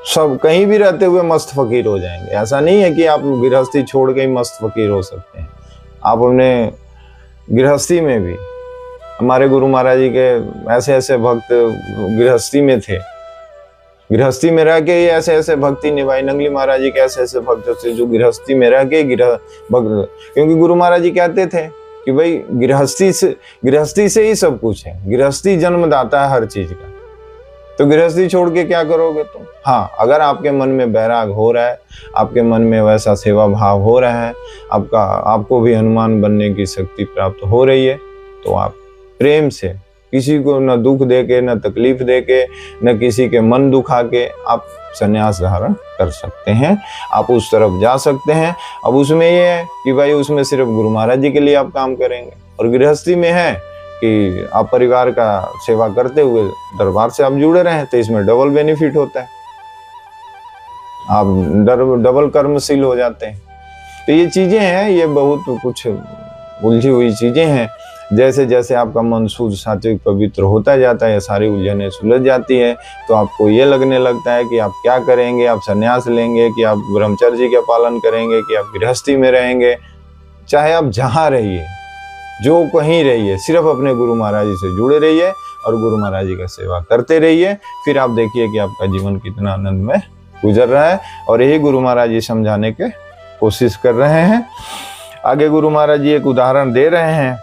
सब कहीं भी रहते हुए मस्त फकीर हो जाएंगे। ऐसा नहीं है कि आप गृहस्थी छोड़ के ही मस्त फकीर हो सकते हैं। आप अपने गृहस्थी में भी, हमारे गुरु महाराज जी के ऐसे ऐसे भक्त गृहस्थी में थे, गृहस्थी में रह के ही ऐसे ऐसे भक्ति निभाई। नंगली महाराज जी के ऐसे ऐसे भक्त थे जो गृहस्थी में रह के भक्त, क्योंकि गुरु महाराज जी कहते थे कि भाई गृहस्थी से ही सब कुछ है, गृहस्थी जन्मदाता है हर चीज का। तो गृहस्थी छोड़ के क्या करोगे तुम? हाँ, अगर आपके मन में बैराग हो रहा है, आपके मन में वैसा सेवा भाव हो रहा है, आपको भी हनुमान बनने की शक्ति प्राप्त हो रही है, तो आप प्रेम से किसी को न दुख देके, न तकलीफ देके, न किसी के मन दुखा के आप संन्यास धारण कर सकते हैं। आप उस तरफ जा सकते हैं। अब उसमें ये है कि भाई उसमें सिर्फ गुरु महाराज जी के लिए आप काम करेंगे, और गृहस्थी में है कि आप परिवार का सेवा करते हुए दरबार से आप जुड़े रहें, तो इसमें डबल बेनिफिट होता है। आप डबल कर्मशील हो जाते हैं। तो ये चीजें हैं, ये बहुत कुछ उलझी हुई चीजें हैं। जैसे जैसे आपका मन शुद्ध सात्विक पवित्र होता जाता है, सारी उलझनें सुलझ जाती है, तो आपको ये लगने लगता है कि आप क्या करेंगे, आप संन्यास लेंगे, कि आप ब्रह्मचर्य का पालन करेंगे, कि आप गृहस्थी में रहेंगे। चाहे आप जहाँ रहिए, जो कहीं रहिए, सिर्फ अपने गुरु महाराज जी से जुड़े रहिए और गुरु महाराज जी का सेवा करते रहिए। फिर आप देखिए कि आपका जीवन कितना आनंदमय गुजर रहा है। और यही गुरु महाराज जी समझाने के कोशिश कर रहे हैं। आगे गुरु महाराज जी एक उदाहरण दे रहे हैं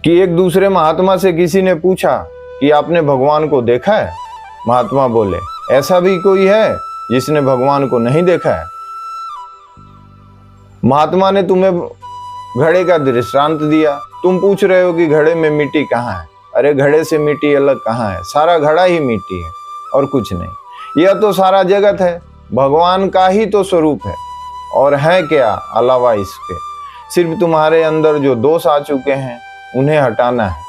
कि एक दूसरे महात्मा से किसी ने पूछा कि आपने भगवान को देखा है? महात्मा बोले, ऐसा भी कोई है जिसने भगवान को नहीं देखा है? महात्मा ने तुम्हें घड़े का दृष्टांत दिया। तुम पूछ रहे हो कि घड़े में मिट्टी कहाँ है? अरे घड़े से मिट्टी अलग कहाँ है? सारा घड़ा ही मिट्टी है और कुछ नहीं। यह तो सारा जगत है, भगवान का ही तो स्वरूप है, और है क्या अलावा इसके? सिर्फ तुम्हारे अंदर जो दोष आ चुके हैं उन्हें हटाना है।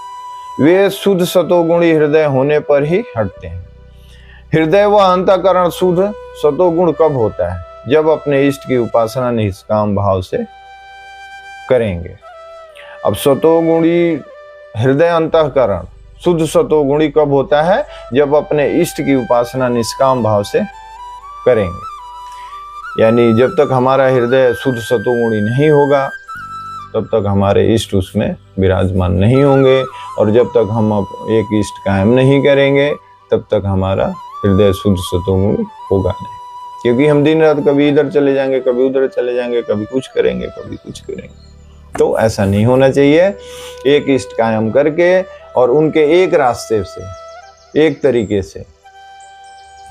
वे शुद्ध सतोगुणी हृदय होने पर ही हटते हैं। हृदय व अंतःकरण शुद्ध सतोगुण कब होता है? जब अपने इष्ट की उपासना निष्काम भाव से करेंगे। अब सतोगुणी हृदय अंतःकरण शुद्ध सतोगुणी कब होता है? जब अपने इष्ट की उपासना निष्काम भाव से करेंगे। यानी जब तक हमारा हृदय शुद्ध सतोगुणी नहीं होगा तब तक हमारे इष्ट उसमें विराजमान नहीं होंगे, और जब तक हम एक इष्ट कायम नहीं करेंगे तब तक हमारा हृदय शुद्ध सतोगुणी होगा नहीं। क्योंकि हम दिन रात कभी इधर चले जाएंगे, कभी उधर चले जाएंगे, कभी कुछ करेंगे, कभी कुछ करेंगे। तो ऐसा नहीं होना चाहिए। एक इष्ट कायम करके और उनके एक रास्ते से, एक तरीके से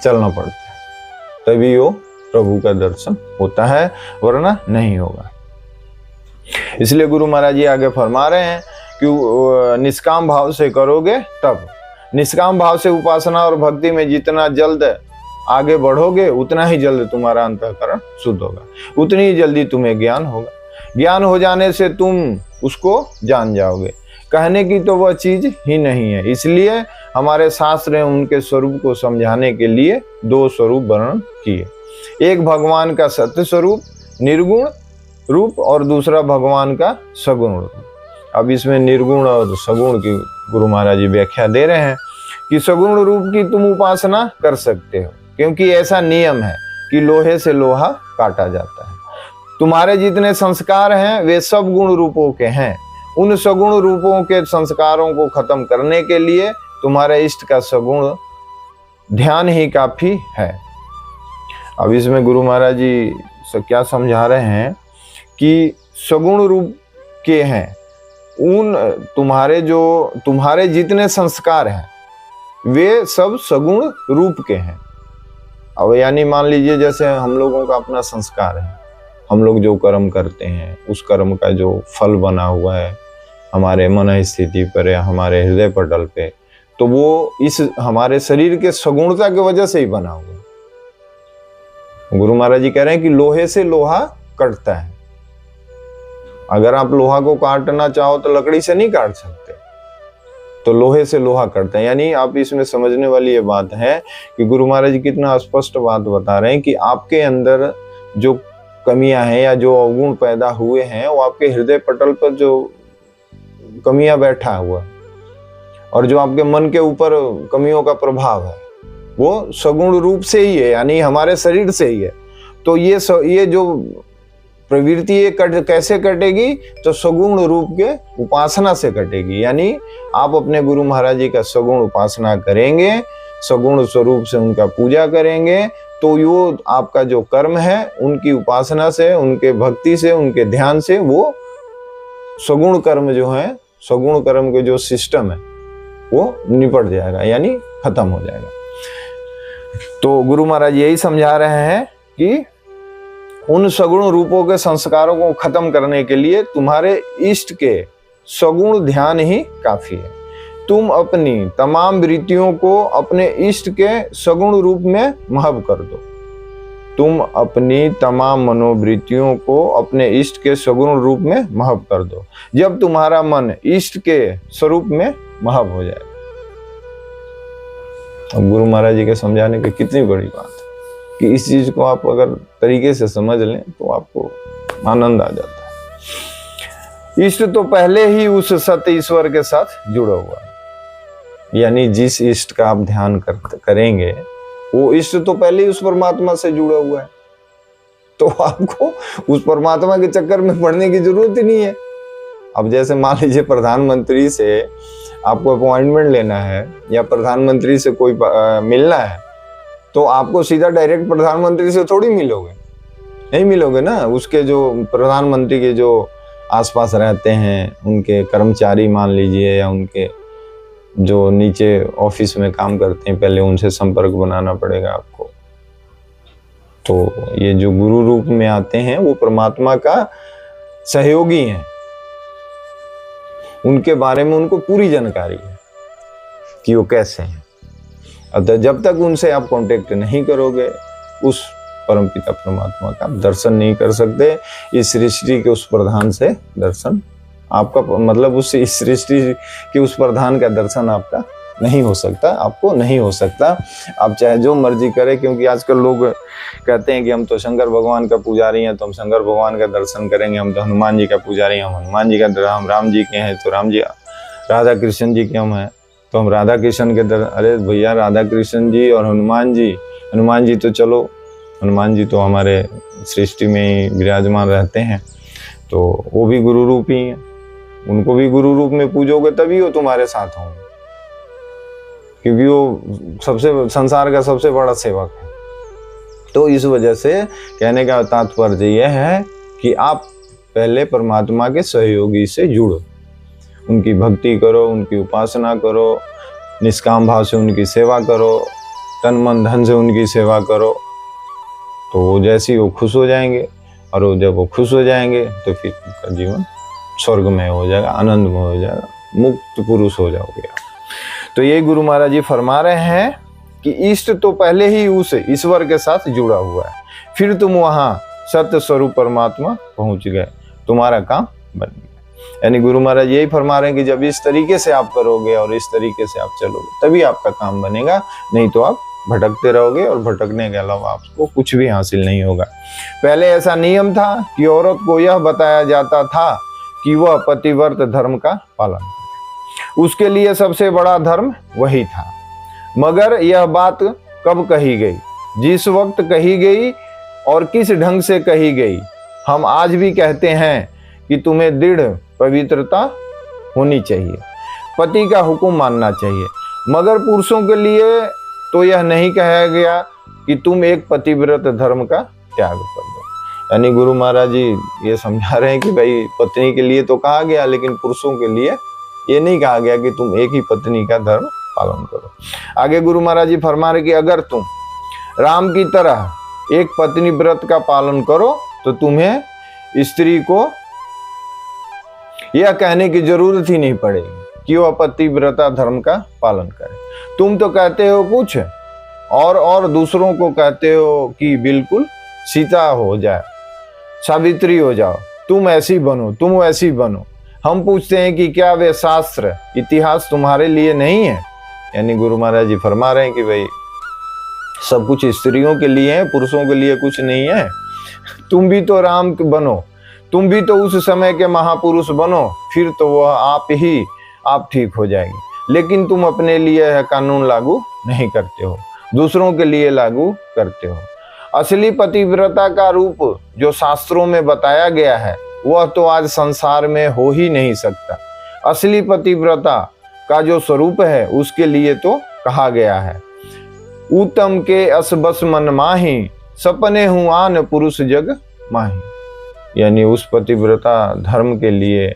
चलना पड़ता है, तभी वो प्रभु का दर्शन होता है, वरना नहीं होगा। इसलिए गुरु महाराज जी आगे फरमा रहे हैं कि निष्काम भाव से करोगे तब। निष्काम भाव से उपासना और भक्ति में जितना जल्द आगे बढ़ोगे उतना ही जल्द तुम्हारा अंतःकरण शुद्ध होगा, उतनी ही जल्दी तुम्हें ज्ञान होगा। ज्ञान हो जाने से तुम उसको जान जाओगे। कहने की तो वह चीज ही नहीं है। इसलिए हमारे शास्त्र ने उनके स्वरूप को समझाने के लिए दो स्वरूप वर्णन किए। एक भगवान का सत्य स्वरूप निर्गुण रूप, और दूसरा भगवान का सगुण रूप। अब इसमें निर्गुण और सगुण की गुरु महाराज जी व्याख्या दे रहे हैं कि सगुण रूप की तुम उपासना कर सकते हो, क्योंकि ऐसा नियम है कि लोहे से लोहा काटा जाता है। तुम्हारे जितने संस्कार हैं वे सब गुण रूपों के हैं। उन सगुण रूपों के संस्कारों को खत्म करने के लिए तुम्हारे इष्ट का सगुण ध्यान ही काफी है। अब इसमें गुरु महाराज जी क्या समझा रहे हैं कि सगुण रूप के हैं उन तुम्हारे जितने संस्कार हैं वे सब सगुण रूप के हैं। अब यानी मान लीजिए जैसे हम लोगों का अपना संस्कार है, हम लोग जो कर्म करते हैं उस कर्म का जो फल बना हुआ है हमारे मन स्थिति पर या हमारे हृदय पटल पे, तो वो इस हमारे शरीर के सगुणता की वजह से ही बना हुआ है। गुरु महाराज जी कह रहे हैं कि लोहे से लोहा कटता है। अगर आप लोहा को काटना चाहो तो लकड़ी से नहीं काट सकते, तो लोहे से लोहा कटता है। यानी आप इसमें समझने वाली ये बात है कि गुरु महाराज जी कितना स्पष्ट बात बता रहे हैं कि आपके अंदर जो कमियां हैं या जो अवगुण पैदा हुए हैं वो आपके हृदय पटल पर जो कमियां बैठा हुआ और जो आपके मन के ऊपर कमियों का प्रभाव है वो सगुण रूप से ही है, यानी हमारे शरीर से ही है। तो ये जो प्रवृत्ति ये कैसे कटेगी, तो सगुण रूप के उपासना से कटेगी। यानी आप अपने गुरु महाराज जी का सगुण उपासना करेंगे, सगुण स्वरूप से उनका पूजा करेंगे, तो यो आपका जो कर्म है उनकी उपासना से, उनके भक्ति से, उनके ध्यान से वो सगुण कर्म जो है, सगुण कर्म के जो सिस्टम है वो निपट जाएगा, यानी खत्म हो जाएगा। तो गुरु महाराज यही समझा रहे हैं कि उन सगुण रूपों के संस्कारों को खत्म करने के लिए तुम्हारे इष्ट के सगुण ध्यान ही काफी है। तुम अपनी तमाम वृत्तियों को अपने इष्ट के सगुण रूप में महव कर दो। तुम अपनी तमाम मनोवृत्तियों को अपने इष्ट के सगुण रूप में महव कर दो। जब तुम्हारा मन इष्ट के स्वरूप में महव हो जाएगा। अब गुरु महाराज जी के समझाने की कितनी बड़ी बात है कि इस चीज को आप अगर तरीके से समझ लें तो आपको आनंद आ जाता है। इष्ट तो पहले ही उस सत्य ईश्वर के साथ जुड़ा हुआ है। यानी जिस इष्ट का आप ध्यान करेंगे वो इष्ट तो पहले ही उस परमात्मा से जुड़ा हुआ है, तो आपको उस परमात्मा के चक्कर में पड़ने की जरूरत ही नहीं है। अब जैसे मान लीजिए प्रधानमंत्री से आपको अपॉइंटमेंट लेना है या प्रधानमंत्री से कोई मिलना है, तो आपको सीधा डायरेक्ट प्रधानमंत्री से थोड़ी मिलोगे, नहीं मिलोगे ना। उसके जो प्रधानमंत्री के जो आसपास रहते हैं उनके कर्मचारी मान लीजिए या उनके जो नीचे ऑफिस में काम करते हैं, पहले उनसे संपर्क बनाना पड़ेगा आपको। तो ये जो गुरु रूप में आते हैं वो परमात्मा का सहयोगी हैं, उनके बारे में उनको पूरी जानकारी है कि वो कैसे हैं। अतः जब तक उनसे आप कांटेक्ट नहीं करोगे उस परमपिता परमात्मा का दर्शन नहीं कर सकते। इस सृष्टि के उस प्रधान से दर्शन आपका, मतलब उस सृष्टि के उस प्रधान का दर्शन आपका नहीं हो सकता, आपको नहीं हो सकता। आप चाहे जो मर्जी करें, क्योंकि आजकल लोग कहते हैं कि हम तो शंकर भगवान का पुजारी हैं तो हम शंकर भगवान का दर्शन करेंगे, हम तो हनुमान जी का पुजारी हैं, हम हनुमान जी का, हम राम जी के हैं तो राम जी, राधा कृष्ण जी के हम हैं तो हम राधा कृष्ण के अरे भैया, राधा कृष्ण जी और हनुमान जी तो चलो, हनुमान जी तो हमारे सृष्टि में ही विराजमान रहते हैं, तो वो भी गुरु रूप ही हैं। उनको भी गुरु रूप में पूजोगे तभी वो तुम्हारे साथ होंगे, क्योंकि वो सबसे संसार का सबसे बड़ा सेवक है। तो इस वजह से कहने का तात्पर्य यह है कि आप पहले परमात्मा के सहयोगी से जुड़ो, उनकी भक्ति करो, उनकी उपासना करो, निष्काम भाव से उनकी सेवा करो, तन मन धन से उनकी सेवा करो, तो वो जैसी वो खुश हो जाएंगे। और वो जब वो खुश हो जाएंगे तो फिर उनका जीवन स्वर्गमय हो जाएगा, आनंदमय हो जाएगा, मुक्त पुरुष हो जाओगे आप। तो यही गुरु महाराज जी फरमा रहे हैं कि इष्ट तो पहले ही उस ईश्वर के साथ जुड़ा हुआ है, फिर तुम वहां सत्य स्वरूप परमात्मा पहुंच गए, तुम्हारा काम बन गया। यानी गुरु महाराज यही फरमा रहे हैं कि जब इस तरीके से आप करोगे और इस तरीके से आप चलोगे तभी आपका काम बनेगा, नहीं तो आप भटकते रहोगे और भटकने के अलावा आपको कुछ भी हासिल नहीं होगा। पहले ऐसा नियम था कि औरत को यह बताया जाता था कि वह पतिव्रत धर्म का पालन करे, उसके लिए सबसे बड़ा धर्म वही था। मगर यह बात कब कही गई, जिस वक्त कही गई और किस ढंग से कही गई, हम आज भी कहते हैं कि तुम्हें दृढ़ पवित्रता होनी चाहिए, पति का हुक्म मानना चाहिए। मगर पुरुषों के लिए तो यह नहीं कहा गया कि तुम एक पतिव्रत धर्म का त्याग कर दो। यानी गुरु महाराज जी ये समझा रहे हैं कि भाई पत्नी के लिए तो कहा गया, लेकिन पुरुषों के लिए ये नहीं कहा गया कि तुम एक ही पत्नी का धर्म पालन करो। आगे गुरु महाराज जी फरमा रहे कि अगर तुम राम की तरह एक पत्नी व्रत का पालन करो तो तुम्हें स्त्री को यह कहने की जरूरत ही नहीं पड़ेगी कि वह पतिव्रता धर्म का पालन करे। तुम तो कहते हो कुछ और दूसरों को कहते हो कि बिल्कुल सीता हो जाए, सावित्री हो जाओ, तुम ऐसी बनो, तुम वैसी बनो। हम पूछते हैं कि क्या वे शास्त्र इतिहास तुम्हारे लिए नहीं है? यानी गुरु महाराज जी फरमा रहे हैं कि भाई सब कुछ स्त्रियों के लिए है, पुरुषों के लिए कुछ नहीं है। तुम भी तो राम बनो, तुम भी तो उस समय के महापुरुष बनो, फिर तो वह आप ठीक हो जाएगी। लेकिन तुम अपने लिए यह कानून लागू नहीं करते हो, दूसरों के लिए लागू करते हो। असली पतिव्रता का रूप जो शास्त्रों में बताया गया है वह तो आज संसार में हो ही नहीं सकता। असली पतिव्रता का जो स्वरूप है उसके लिए तो कहा गया है, उत्तम के अस बस मन माही, सपने हूं आन पुरुष जग माही। यानी उस पतिव्रता धर्म के लिए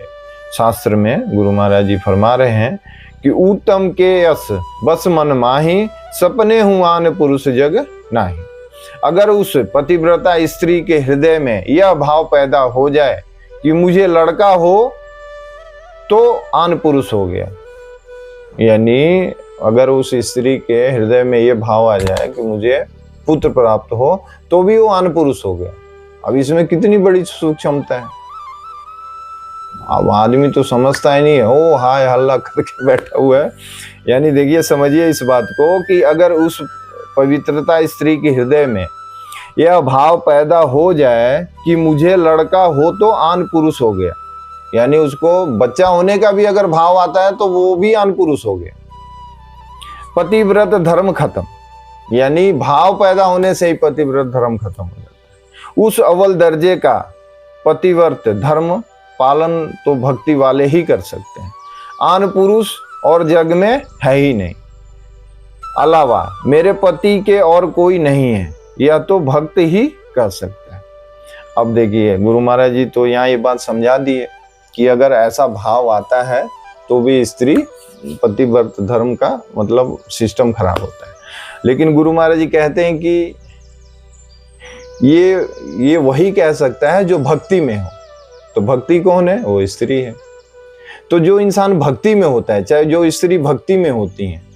शास्त्र में गुरु महाराज जी फरमा रहे हैं कि उत्तम के अस बस मन माही, सपने हूं आन पुरुष जग नाही। अगर उस पतिव्रता स्त्री के हृदय में यह भाव पैदा हो जाए कि मुझे लड़का हो तो आन पुरुष हो गया, यानी अगर उस स्त्री के हृदय में यह भाव आ जाए कि मुझे पुत्र प्राप्त हो तो भी वो आन पुरुष हो गया। अब इसमें कितनी बड़ी सूक्ष्मता है। अब आदमी तो समझता ही नहीं है, ओ हाय हल्ला करके बैठा हुआ है। यानी देखिए, समझिए इस बात को कि अगर उस पवित्रता स्त्री के हृदय में यह भाव पैदा हो जाए कि मुझे लड़का हो तो आन पुरुष हो गया, यानी उसको बच्चा होने का भी अगर भाव आता है तो वो भी आन पुरुष हो गया। पतिव्रत धर्म खत्म, यानी भाव पैदा होने से ही पतिव्रत धर्म खत्म हो जाता है। उस अव्वल दर्जे का पतिव्रत धर्म पालन तो भक्ति वाले ही कर सकते हैं, आन पुरुष और जग में है ही नहीं। अलावा मेरे पति के और कोई नहीं है, यह तो भक्त ही कर सकता है। अब देखिए, गुरु महाराज जी तो यहाँ ये बात समझा दिए कि अगर ऐसा भाव आता है तो भी स्त्री पतिव्रत धर्म का मतलब सिस्टम खराब होता है। लेकिन गुरु महाराज जी कहते हैं कि ये वही कह सकता है जो भक्ति में हो। तो भक्ति कौन है? वो स्त्री है। तो जो इंसान भक्ति में होता है, चाहे जो स्त्री भक्ति में होती हैं,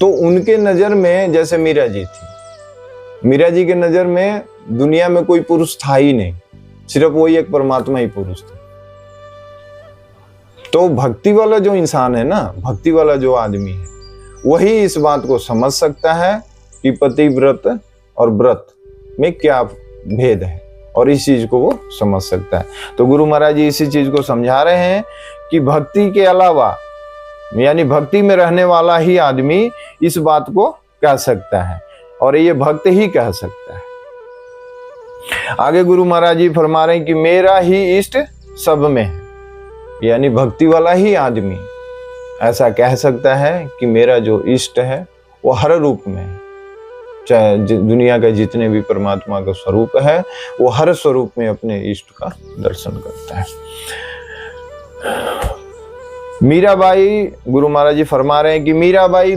तो उनके नजर में जैसे मीरा जी थी, मीरा जी के नजर में दुनिया में कोई पुरुष था ही नहीं, सिर्फ वही एक परमात्मा ही पुरुष था। तो भक्ति वाला जो इंसान है ना, भक्ति वाला जो आदमी है, वही इस बात को समझ सकता है कि पतिव्रत और व्रत में क्या भेद है, और इस चीज को वो समझ सकता है। तो गुरु महाराज जी इसी चीज को समझा रहे हैं कि भक्ति के अलावा, यानी भक्ति में रहने वाला ही आदमी इस बात को कह सकता है, और ये भक्त ही कह सकता है। आगे गुरु महाराज जी फरमा रहे हैं कि मेरा ही इष्ट सब में है, यानी भक्ति वाला ही आदमी ऐसा कह सकता है कि मेरा जो इष्ट है वो हर रूप में है। चाहे दुनिया का जितने भी परमात्मा का स्वरूप है, वो हर स्वरूप में अपने इष्ट का दर्शन करता है। मीराबाई, गुरु महाराज जी फरमा रहे हैं कि मीराबाई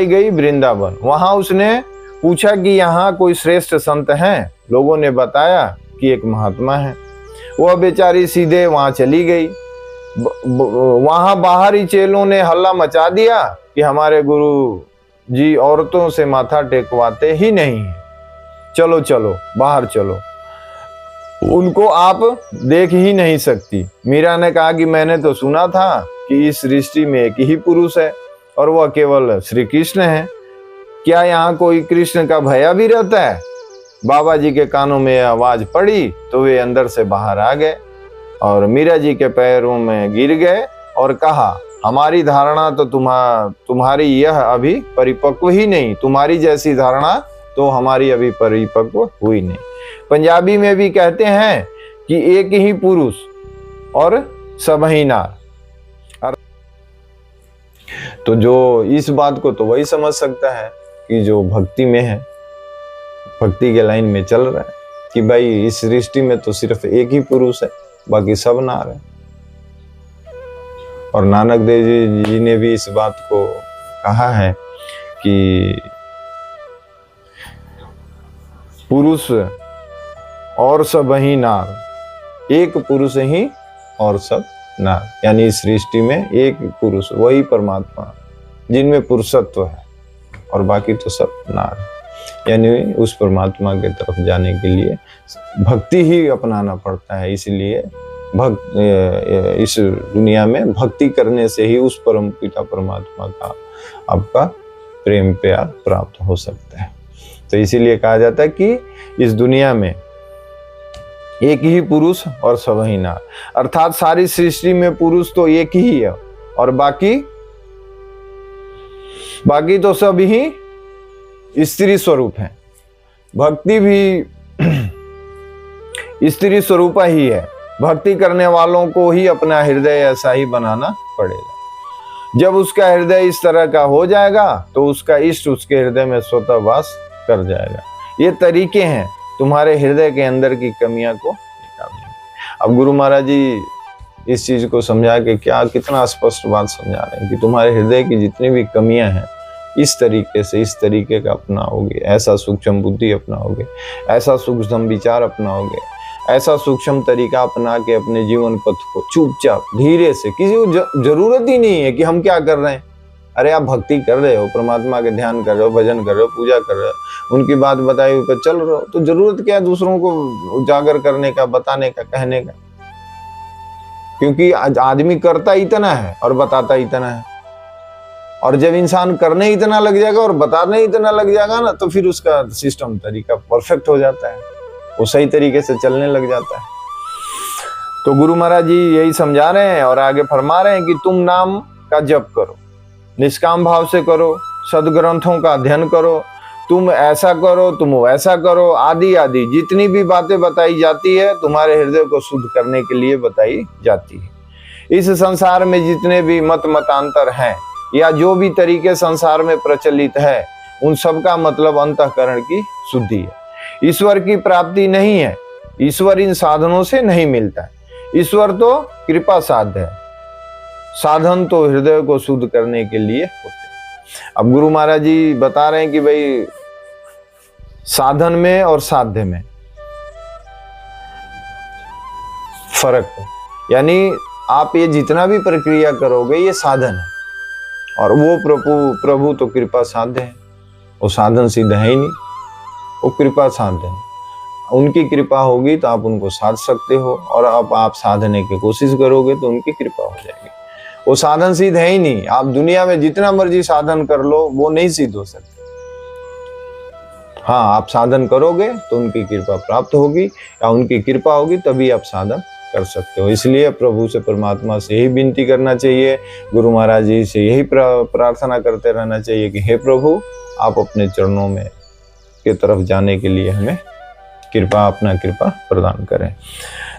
गई वृंदावन। वहां उसने पूछा कि यहाँ कोई श्रेष्ठ संत हैं। लोगों ने बताया कि एक महात्मा है। वह बेचारी सीधे वहां चली गई। वहां बाहर ही चेलों ने हल्ला मचा दिया कि हमारे गुरु जी औरतों से माथा टेकवाते ही नहीं है, चलो चलो बाहर चलो, उनको आप देख ही नहीं सकती। मीरा ने कहा कि मैंने तो सुना था कि इस सृष्टि में एक ही पुरुष है और वह केवल श्री कृष्ण है। क्या यहाँ कोई कृष्ण का भैया भी रहता है? बाबा जी के कानों में आवाज पड़ी तो वे अंदर से बाहर आ गए और मीरा जी के पैरों में गिर गए और कहा, हमारी धारणा तो तुम्हारी यह अभी परिपक्व ही नहीं, तुम्हारी जैसी धारणा तो हमारी अभी परिपक्व हुई नहीं। पंजाबी में भी कहते हैं कि एक ही पुरुष और सब ही नार। तो जो इस बात को तो वही समझ सकता है कि जो भक्ति में है, भक्ति के लाइन में चल रहा है, कि भाई इस सृष्टि में तो सिर्फ एक ही पुरुष है, बाकी सब नार है। और नानक देव जी ने भी इस बात को कहा है कि पुरुष और सब ही नार, एक पुरुष ही और सब नार। यानी इस सृष्टि में एक पुरुष, वही परमात्मा जिनमें पुरुषत्व है, और बाकी तो सब नार। यानी उस परमात्मा के तरफ जाने के लिए भक्ति ही अपनाना पड़ता है। इसलिए इस दुनिया में भक्ति करने से ही उस परम पिता परमात्मा का आपका प्रेम प्यार प्राप्त हो सकता है। तो इसीलिए कहा जाता है कि इस दुनिया में एक ही पुरुष और सब ही नार, अर्थात सारी सृष्टि में पुरुष तो एक ही है और बाकी तो सब ही स्त्री स्वरूप है। भक्ति भी स्त्री स्वरूप ही है। भक्ति करने वालों को ही अपना हृदय ऐसा ही बनाना पड़ेगा। जब उसका हृदय इस तरह का हो जाएगा तो उसका इष्ट उसके हृदय में स्वतः वास कर जाएगा। ये तरीके हैं तुम्हारे हृदय के अंदर की कमियां को निकालने के। अब गुरु महाराज जी इस चीज को समझा के कितना स्पष्ट बात समझा रहे हैं कि तुम्हारे हृदय की जितनी भी कमियां हैं, इस तरीके का अपनाओगे, ऐसा सूक्ष्म बुद्धि अपनाओगे, ऐसा सूक्ष्म विचार अपनाओगे, ऐसा सूक्ष्म तरीका अपना के अपने जीवन पथ को चुपचाप धीरे से, किसी को जरूरत ही नहीं है कि हम क्या कर रहे हैं। अरे आप भक्ति कर रहे हो, परमात्मा के ध्यान कर रहे हो, भजन कर रहे हो, पूजा कर रहे हो, उनकी बात बताई हुई पर चल रहे हो, तो जरूरत क्या है दूसरों को उजागर करने का, बताने का, कहने का? क्योंकि आदमी करता इतना है और बताता इतना है। और जब इंसान करने इतना लग जाएगा और बताने इतना लग जाएगा ना, तो फिर उसका सिस्टम तरीका परफेक्ट हो जाता है, वो सही तरीके से चलने लग जाता है। तो गुरु महाराज जी यही समझा रहे हैं और आगे फरमा रहे हैं कि तुम नाम का जप करो, निष्काम भाव से करो, सदग्रंथों का अध्ययन करो, तुम ऐसा करो, तुम वैसा करो, आदि आदि जितनी भी बातें बताई जाती है तुम्हारे हृदय को शुद्ध करने के लिए बताई जाती है। इस संसार में जितने भी मतांतर हैं या जो भी तरीके संसार में प्रचलित है, उन सब का मतलब अंतःकरण की शुद्धि है। ईश्वर की प्राप्ति नहीं है, ईश्वर इन साधनों से नहीं मिलता है। ईश्वर तो कृपा साध्य है, साधन तो हृदय को शुद्ध करने के लिए होते हैं। अब गुरु महाराज जी बता रहे हैं कि भाई साधन में और साध्य में फर्क है। यानी आप ये जितना भी प्रक्रिया करोगे ये साधन है, और वो प्रभु तो कृपा साध्य है, वो साधन सिद्ध है ही नहीं, वो कृपा साध्य है। उनकी कृपा होगी तो आप उनको साध सकते हो, और अब आप साधने की कोशिश करोगे तो उनकी कृपा हो जाएगी। वो साधन सिद्ध है ही नहीं। आप दुनिया में जितना मर्जी साधन कर लो, वो नहीं सिद्ध हो सकते। हाँ, आप साधन करोगे तो उनकी कृपा प्राप्त होगी, या उनकी कृपा होगी तभी आप साधन कर सकते हो। इसलिए प्रभु से, परमात्मा से यही विनती करना चाहिए, गुरु महाराज जी से यही प्रार्थना करते रहना चाहिए कि हे प्रभु, आप अपने चरणों में के तरफ जाने के लिए हमें अपना कृपा प्रदान करें।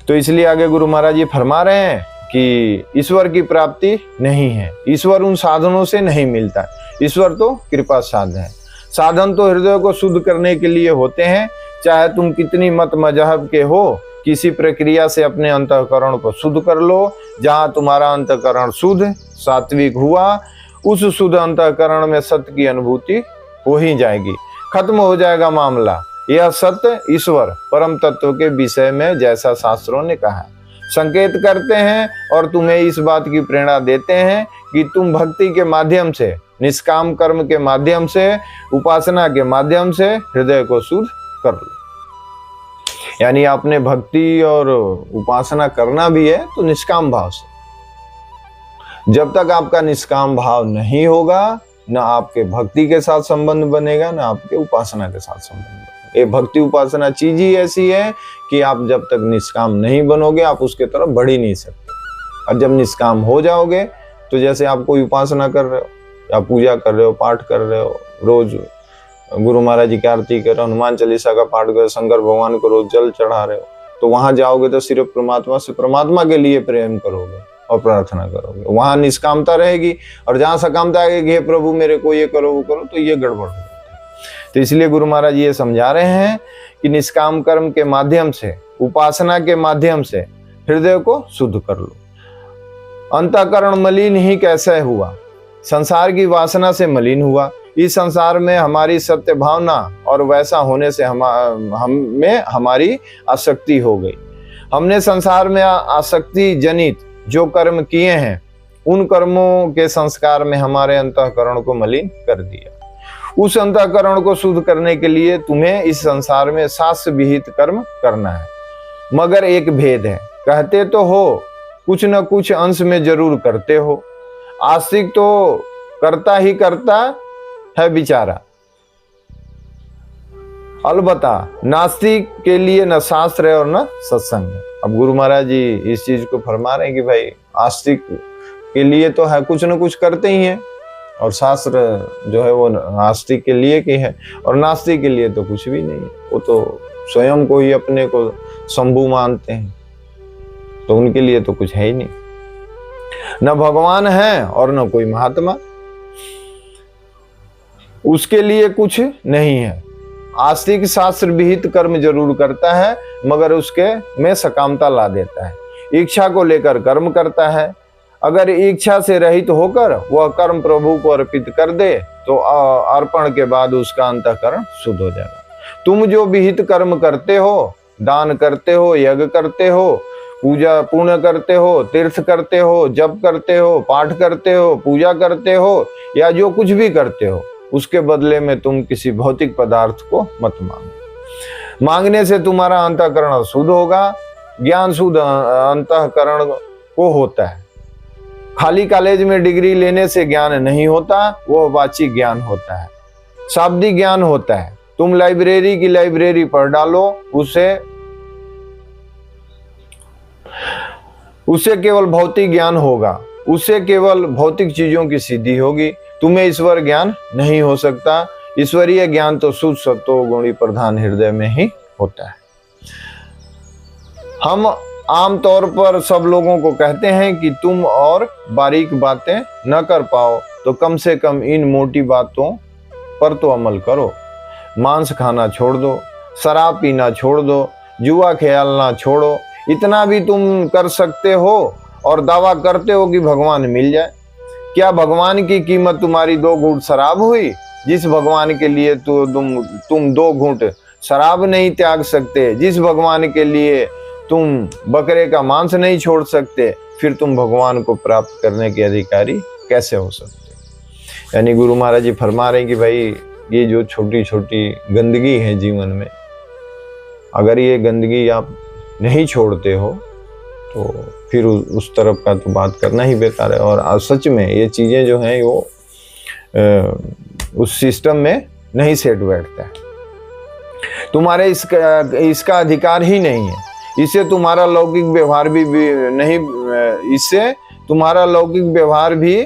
तो इसलिए आगे गुरु महाराज जी फरमा रहे हैं कि ईश्वर की प्राप्ति नहीं है, ईश्वर उन साधनों से नहीं मिलता, ईश्वर तो कृपा साध्य है। साधन तो हृदय को शुद्ध करने के लिए होते हैं। चाहे तुम कितनी मत मजहब के हो, किसी प्रक्रिया से अपने अंतःकरण को शुद्ध कर लो। जहां तुम्हारा अंतःकरण शुद्ध सात्विक हुआ, उस शुद्ध अंतःकरण में सत्य की अनुभूति हो ही जाएगी, खत्म हो जाएगा मामला। यह सत्य ईश्वर परम तत्व के विषय में जैसा शास्त्रों ने कहा संकेत करते हैं, और तुम्हें इस बात की प्रेरणा देते हैं कि तुम भक्ति के माध्यम से, निष्काम कर्म के माध्यम से, उपासना के माध्यम से हृदय को शुद्ध कर लो। यानी आपने भक्ति और उपासना करना भी है तो निष्काम भाव से। जब तक आपका निष्काम भाव नहीं होगा, ना आपके भक्ति के साथ संबंध बनेगा, ना आपके उपासना के साथ संबंध बनेगा। ये भक्ति उपासना चीज ही ऐसी है कि आप जब तक निष्काम नहीं बनोगे, आप उसके तरफ बढ़ ही नहीं सकते। और जब निष्काम हो जाओगे, तो जैसे आप कोई उपासना कर रहे हो या पूजा कर रहे हो, पाठ कर रहे हो, रोज गुरु महाराज जी की आरती कर रहे हो, हनुमान चालीसा का पाठ कर रहे हो, शंकर भगवान को रोज जल चढ़ा रहे हो, तो वहां जाओगे तो सिर्फ परमात्मा से, परमात्मा के लिए प्रेम करोगे और प्रार्थना करोगे, वहां निष्कामता रहेगी। और जहां सकामता आएगी कि हे प्रभु मेरे को ये करो वो करो, तो ये गड़बड़ हो जाता है। तो इसलिए गुरु महाराज ये समझा रहे हैं कि निष्काम कर्म के माध्यम से, उपासना के माध्यम से हृदय को शुद्ध कर लो। अंतःकरण मलिन ही कैसे हुआ? संसार की वासना से मलिन हुआ। इस संसार में हमारी सत्य भावना और वैसा होने से हमें हमारी आसक्ति हो गई। हमने संसार में आसक्ति जनित जो कर्म किए हैं, उन कर्मों के संस्कार में हमारे अंतःकरण को मलिन कर दिया। उस अंतःकरण को शुद्ध करने के लिए तुम्हें इस संसार में शास्त्र विहित कर्म करना है। मगर एक भेद है, कहते तो हो कुछ न कुछ अंश में जरूर करते हो। आस्तिक तो करता ही करता है बेचारा। अलबत्ता नास्तिक के लिए न शास्त्र है और न सत्संग है। अब गुरु महाराज जी इस चीज को फरमा रहे हैं कि भाई आस्तिक के लिए तो है, कुछ न कुछ करते ही हैं, और शास्त्र जो है वो नास्तिक के लिए की है, और नास्तिक के लिए तो कुछ भी नहीं है। वो तो स्वयं को ही अपने को शंभु मानते हैं, तो उनके लिए तो कुछ है ही नहीं। न भगवान है और न कोई महात्मा, उसके लिए कुछ नहीं है। आस्तिक शास्त्र विहित कर्म जरूर करता है, मगर उसके में सकामता ला देता है। इच्छा को लेकर कर्म करता है। अगर इच्छा से रहित होकर वह कर्म प्रभु को अर्पित कर दे तो अर्पण के बाद उसका अंतःकरण शुद्ध हो जाएगा। तुम जो विहित कर्म करते हो, दान करते हो, यज्ञ करते हो, पूजा पुण्य करते हो, तीर्थ करते हो, जप करते हो, पाठ करते हो, पूजा करते हो, या जो कुछ भी करते हो, उसके बदले में तुम किसी भौतिक पदार्थ को मत मांगो। मांगने से तुम्हारा अंतःकरण शुद्ध होगा। ज्ञान शुद्ध अंतःकरण को होता है। खाली कॉलेज में डिग्री लेने से ज्ञान नहीं होता, वो वाचिक ज्ञान होता है, शाब्दिक ज्ञान होता है। तुम लाइब्रेरी की लाइब्रेरी पढ़ डालो, उससे केवल भौतिक ज्ञान होगा, उससे केवल भौतिक चीजों की सिद्धि होगी। तुम्हें ईश्वर ज्ञान नहीं हो सकता। ईश्वरीय ज्ञान तो शुद्ध सत्व गुणी प्रधान हृदय में ही होता है। हम आमतौर पर सब लोगों को कहते हैं कि तुम और बारीक बातें न कर पाओ तो कम से कम इन मोटी बातों पर तो अमल करो। मांस खाना छोड़ दो, शराब पीना छोड़ दो, जुआ खेलना छोड़ो। इतना भी तुम कर सकते हो और दावा करते हो कि भगवान मिल जाए। क्या भगवान की कीमत तुम्हारी 2 घूंट शराब हुई? जिस भगवान के लिए तो तुम 2 घूंट शराब नहीं त्याग सकते, जिस भगवान के लिए तुम बकरे का मांस नहीं छोड़ सकते, फिर तुम भगवान को प्राप्त करने के अधिकारी कैसे हो सकते? यानी गुरु महाराज जी फरमा रहे हैं कि भाई ये जो छोटी छोटी गंदगी है जीवन में, अगर ये गंदगी आप नहीं छोड़ते हो तो फिर उस तरफ का तो बात करना ही बेकार है। और सच में ये चीजें जो हैं वो उस सिस्टम में नहीं सेट बैठता है। तुम्हारे इसका अधिकार ही नहीं है। इससे तुम्हारा लौकिक व्यवहार भी नहीं, इससे तुम्हारा लौकिक व्यवहार भी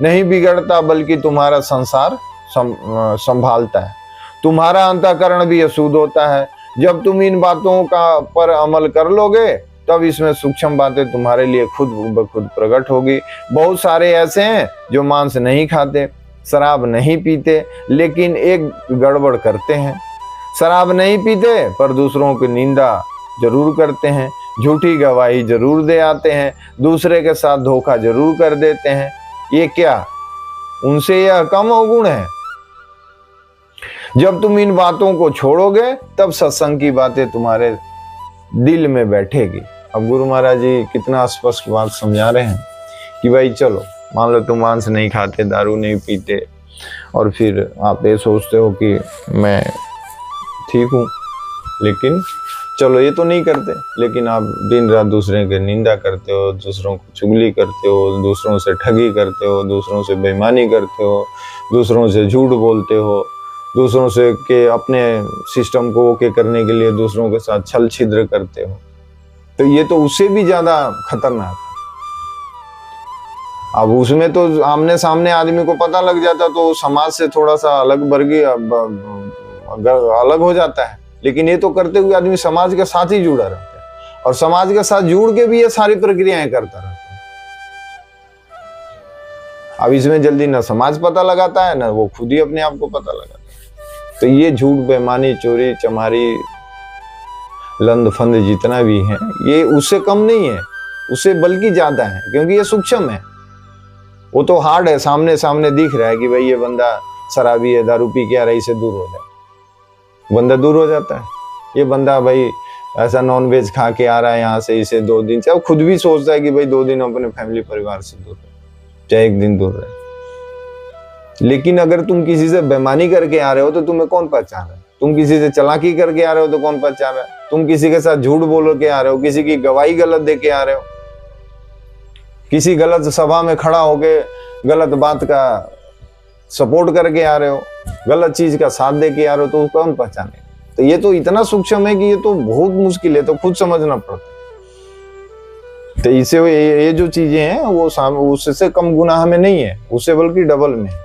नहीं बिगड़ता, बल्कि तुम्हारा संसार संभालता है। तुम्हारा अंतःकरण भी अशुद्ध होता है। जब तुम इन बातों का पर अमल कर लोगे तब इसमें सूक्ष्म बातें तुम्हारे लिए खुद ब खुद प्रकट होगी। बहुत सारे ऐसे हैं जो मांस नहीं खाते, शराब नहीं पीते, लेकिन एक गड़बड़ करते हैं। शराब नहीं पीते पर दूसरों की निंदा जरूर करते हैं, झूठी गवाही जरूर दे आते हैं, दूसरे के साथ धोखा जरूर कर देते हैं। ये क्या उनसे यह कम अवगुण है? जब तुम इन बातों को छोड़ोगे तब सत्संग की बातें तुम्हारे दिल में बैठेगी। अब गुरु महाराज जी कितना स्पष्ट बात समझा रहे हैं कि भाई चलो, मान लो तुम मांस नहीं खाते, दारू नहीं पीते, और फिर आप ये सोचते हो कि मैं ठीक हूँ, लेकिन चलो ये तो नहीं करते, लेकिन आप दिन रात दूसरे की निंदा करते हो, दूसरों को चुगली करते हो, दूसरों से ठगी करते हो, दूसरों से बेईमानी करते हो, दूसरों से झूठ बोलते हो, दूसरों से के अपने सिस्टम को ओके करने के लिए दूसरों के साथ छल छिद्र करते हो, तो ये तो उससे भी ज्यादा खतरनाक है। अब उसमें तो आमने सामने आदमी को पता लग जाता तो समाज से थोड़ा सा अलग वर्गीय अलग हो जाता है, लेकिन ये तो करते हुए आदमी समाज के साथ ही जुड़ा रहता है, और समाज के साथ जुड़ के भी ये सारी प्रक्रियाएं करता रहता है। अब इसमें जल्दी ना समाज पता लगाता है ना वो खुद ही अपने आप को पता लगाता है। तो ये झूठ, बेईमानी, चोरी चमारी, लंद फंद जितना भी है ये उससे कम नहीं है, उससे बल्कि ज्यादा है, क्योंकि ये सूक्ष्म है। वो तो हार्ड है, सामने सामने दिख रहा है कि भाई ये बंदा शराबी है, दारू पी के आ रहा है, इससे दूर हो जाए, बंदा दूर हो जाता है। ये बंदा भाई ऐसा नॉन वेज खा के आ रहा है यहाँ से, इसे 2 दिन से, खुद भी सोचता है कि भाई 2 दिन अपने फैमिली परिवार से दूर रहे, चाहे 1 दिन दूर रहे। लेकिन अगर तुम किसी से बेईमानी करके आ रहे हो तो तुम्हें कौन पहचान रहा है? तुम किसी से चालाकी करके आ रहे हो तो कौन पहचान रहा है? तुम किसी के साथ झूठ बोल के आ रहे हो, किसी की गवाही गलत दे के आ रहे हो, किसी गलत सभा में खड़ा होके गलत बात का सपोर्ट करके आ रहे हो, गलत चीज का साथ दे के आ रहे हो, तो कौन पहचाने? तो ये तो इतना सूक्ष्म है कि ये तो बहुत मुश्किल है, तो खुद समझना पड़ता है। तो इसे ये जो चीजें हैं वो उससे कम गुनाह में नहीं है, उससे बल्कि डबल में है।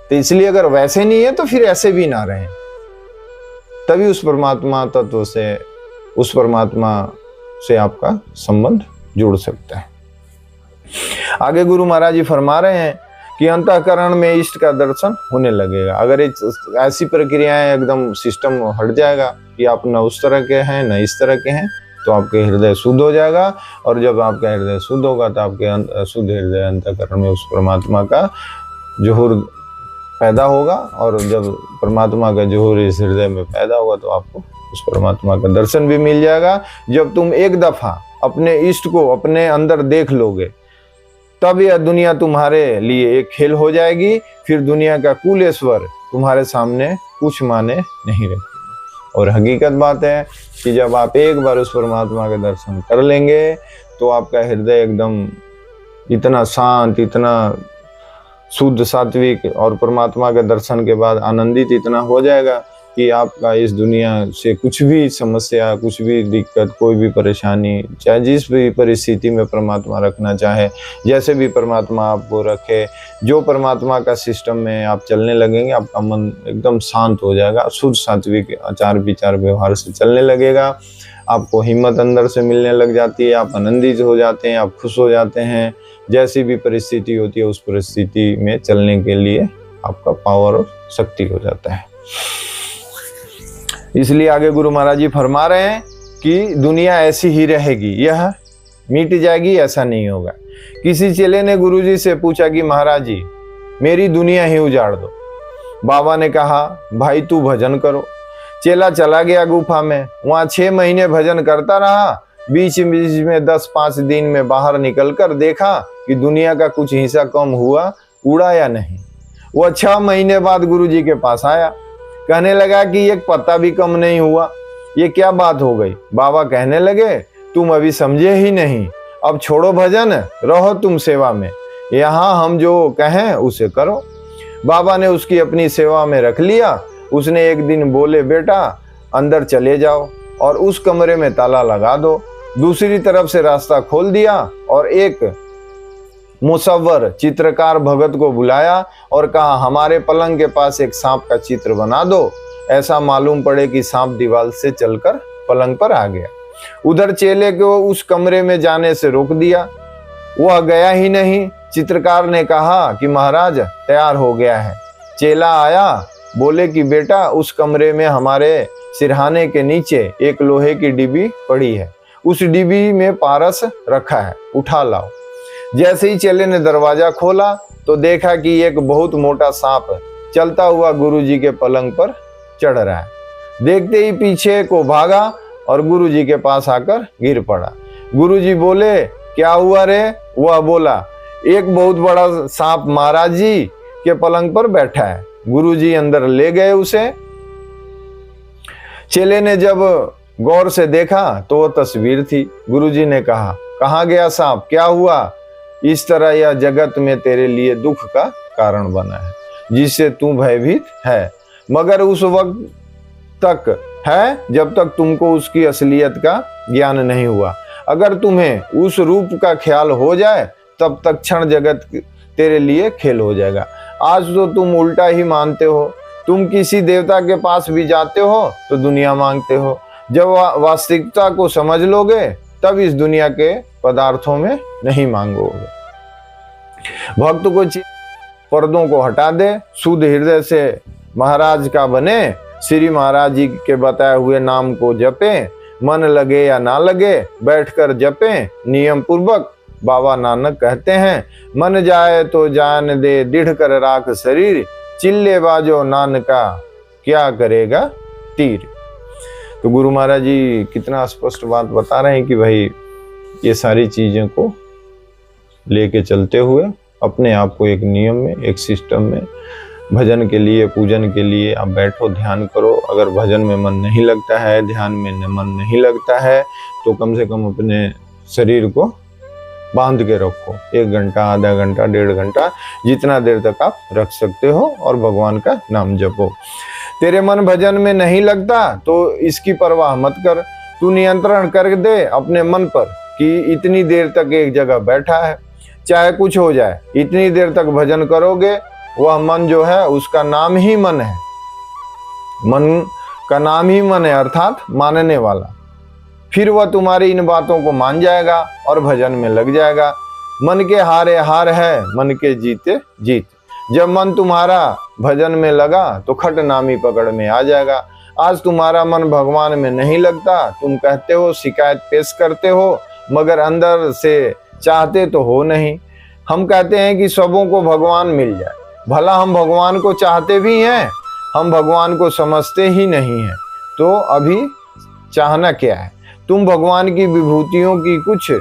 तो इसलिए अगर वैसे नहीं है तो फिर ऐसे भी ना रहे, तभी उस परमात्मा तत्व से, उस परमात्मा से आपका संबंध जुड़ सकता है। आगे गुरु महाराज जी फरमा रहे हैं कि अंतःकरण में इष्ट का दर्शन होने लगेगा। अगर ऐसी प्रक्रियाएं एकदम सिस्टम हट जाएगा कि आप न उस तरह के हैं न इस तरह के हैं, तो आपके हृदय शुद्ध हो जाएगा। और जब आपका हृदय शुद्ध होगा तो आपके शुद्ध हृदय अंतःकरण में उस परमात्मा का जोहर पैदा होगा, और जब परमात्मा का जोहर इस हृदय में पैदा होगा तो आपको उस परमात्मा का दर्शन भी मिल जाएगा। जब तुम एक दफा अपने इष्ट को अपने अंदर देख लोगे तब यह दुनिया तुम्हारे लिए एक खेल हो जाएगी। फिर दुनिया का कुलेश्वर तुम्हारे सामने कुछ माने नहीं रखेगी। और हकीकत बात है कि जब आप एक बार उस परमात्मा के दर्शन कर लेंगे तो आपका हृदय एकदम इतना शांत, इतना शुद्ध, सात्विक, और परमात्मा के दर्शन के बाद आनंदित इतना हो जाएगा कि आपका इस दुनिया से कुछ भी समस्या, कुछ भी दिक्कत, कोई भी परेशानी, चाहे जिस भी परिस्थिति में परमात्मा रखना चाहे, जैसे भी परमात्मा आपको रखे, जो परमात्मा का सिस्टम में आप चलने लगेंगे आपका मन एकदम शांत हो जाएगा, शुद्ध सात्विक आचार विचार व्यवहार से चलने लगेगा। आपको हिम्मत अंदर से मिलने लग जाती है, आप आनंदित हो जाते हैं, आप खुश हो जाते हैं। जैसी भी परिस्थिति होती है उस परिस्थिति में चलने के लिए आपका पावर और शक्ति हो जाता है। इसलिए आगे गुरु महाराज जी फरमा रहे हैं कि दुनिया ऐसी ही रहेगी, यह मिट जाएगी, ऐसा नहीं होगा। किसी चेले ने गुरुजी से पूछा कि महाराज जी मेरी दुनिया ही उजाड़ दो। बाबा ने कहा भाई तू भजन करो। चेला चला गया गुफा में, वहां 6 महीने भजन करता रहा। बीच बीच में 10-5 दिन में बाहर निकलकर देखा कि दुनिया का कुछ हिस्सा कम हुआ, उड़ा या नहीं। वह 6 महीने बाद गुरुजी के पास आया, कहने लगा कि एक पत्ता भी कम नहीं हुआ, ये क्या बात हो गई? बाबा कहने लगे तुम अभी समझे ही नहीं, अब छोड़ो भजन, रहो तुम सेवा में, यहाँ हम जो कहें उसे करो। बाबा ने उसकी अपनी सेवा में रख लिया। उसने एक दिन बोले बेटा अंदर चले जाओ और उस कमरे में ताला लगा दो। दूसरी तरफ से रास्ता खोल दिया और एक मुसव्वर चित्रकार भगत को बुलाया और कहा हमारे पलंग के पास एक सांप का चित्र बना दो, ऐसा मालूम पड़े कि सांप दीवार से चलकर पलंग पर आ गया। उधर चेले को उस कमरे में जाने से रोक दिया, वह गया ही नहीं। चित्रकार ने कहा कि महाराज तैयार हो गया है। चेला आया, बोले कि बेटा उस कमरे में हमारे सिरहाने के नीचे एक लोहे की डिब्बी पड़ी है, उस डिब्बी में पारस रखा है, उठा लाओ। जैसे ही चेले ने दरवाजा खोला तो देखा कि एक बहुत मोटा सांप चलता हुआ गुरुजी के पलंग पर चढ़ रहा है। देखते ही पीछे को भागा और गुरुजी के पास आकर गिर पड़ा। गुरुजी बोले क्या हुआ रे? वह बोला एक बहुत बड़ा सांप महाराज जी के पलंग पर बैठा है। गुरुजी अंदर ले गए उसे। चेले ने जब गौर से देखा तो वह तस्वीर थी। गुरुजी ने कहा कहाँ गया सांप, क्या हुआ? इस तरह यह जगत में तेरे लिए दुख का कारण बना है, जिससे तू भयभीत है, मगर उस वक्त तक है जब तक तुमको उसकी असलियत का ज्ञान नहीं हुआ। अगर तुम्हें उस रूप का ख्याल हो जाए तब तक क्षण जगत तेरे लिए खेल हो जाएगा। आज तो तुम उल्टा ही मानते हो, तुम किसी देवता के पास भी जाते हो तो दुनिया मांगते हो। जब वास्तविकता को समझ लोगे तब इस दुनिया के पदार्थों में नहीं मांगोगे। भक्त को पर्दों को हटा दे, शुद्ध हृदय से महाराज का बने, श्री महाराज जी के बताए हुए नाम को जपे, मन लगे या ना लगे बैठकर जपे नियम पूर्वक। बाबा नानक कहते हैं, मन जाए तो जान दे, दृढ़ कर राख शरीर, चिल्ले बाजो नानका क्या करेगा तीर। तो गुरु महाराज जी कितना स्पष्ट बात बता रहे हैं कि भाई ये सारी चीजों को लेके चलते हुए अपने आप को एक नियम में, एक सिस्टम में, भजन के लिए, पूजन के लिए आप बैठो, ध्यान करो। अगर भजन में मन नहीं लगता है, ध्यान में मन नहीं लगता है, तो कम से कम अपने शरीर को बांध के रखो। 1 घंटा, आधा घंटा, 1.5 घंटा, जितना देर तक आप रख सकते हो, और भगवान का नाम जपो। तेरे मन भजन में नहीं लगता तो इसकी परवाह मत कर, तू नियंत्रण कर दे अपने मन पर कि इतनी देर तक एक जगह बैठा है, चाहे कुछ हो जाए, इतनी देर तक भजन करोगे। वह मन जो है उसका नाम ही मन है, मन का नाम ही मन है, अर्थात मानने वाला। फिर वह तुम्हारी इन बातों को मान जाएगा और भजन में लग जाएगा। मन के हारे हार है, मन के जीते जीत। जब मन तुम्हारा भजन में लगा तो खट नामी पकड़ में आ जाएगा। आज तुम्हारा मन भगवान में नहीं लगता, तुम कहते हो, शिकायत पेश करते हो, मगर अंदर से चाहते तो हो नहीं। हम कहते हैं कि सबों को भगवान मिल जाए, भला हम भगवान को चाहते भी हैं, हम भगवान को समझते ही नहीं हैं। तो अभी चाहना क्या है? तुम भगवान की विभूतियों की कुछ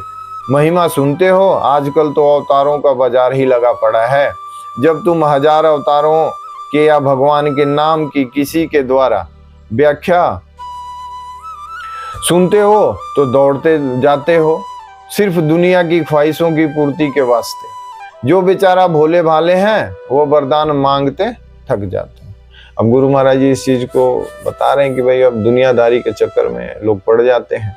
महिमा सुनते हो। आजकल तो अवतारों का बाजार ही लगा पड़ा है। जब तुम 1000 अवतारों के या भगवान के नाम की किसी के द्वारा व्याख्या सुनते हो तो दौड़ते जाते हो, सिर्फ दुनिया की ख्वाहिशों की पूर्ति के वास्ते। जो बेचारा भोले भाले हैं वो वरदान मांगते थक जाते हैं। अब गुरु महाराज जी इस चीज को बता रहे हैं कि भाई अब दुनियादारी के चक्कर में लोग पड़ जाते हैं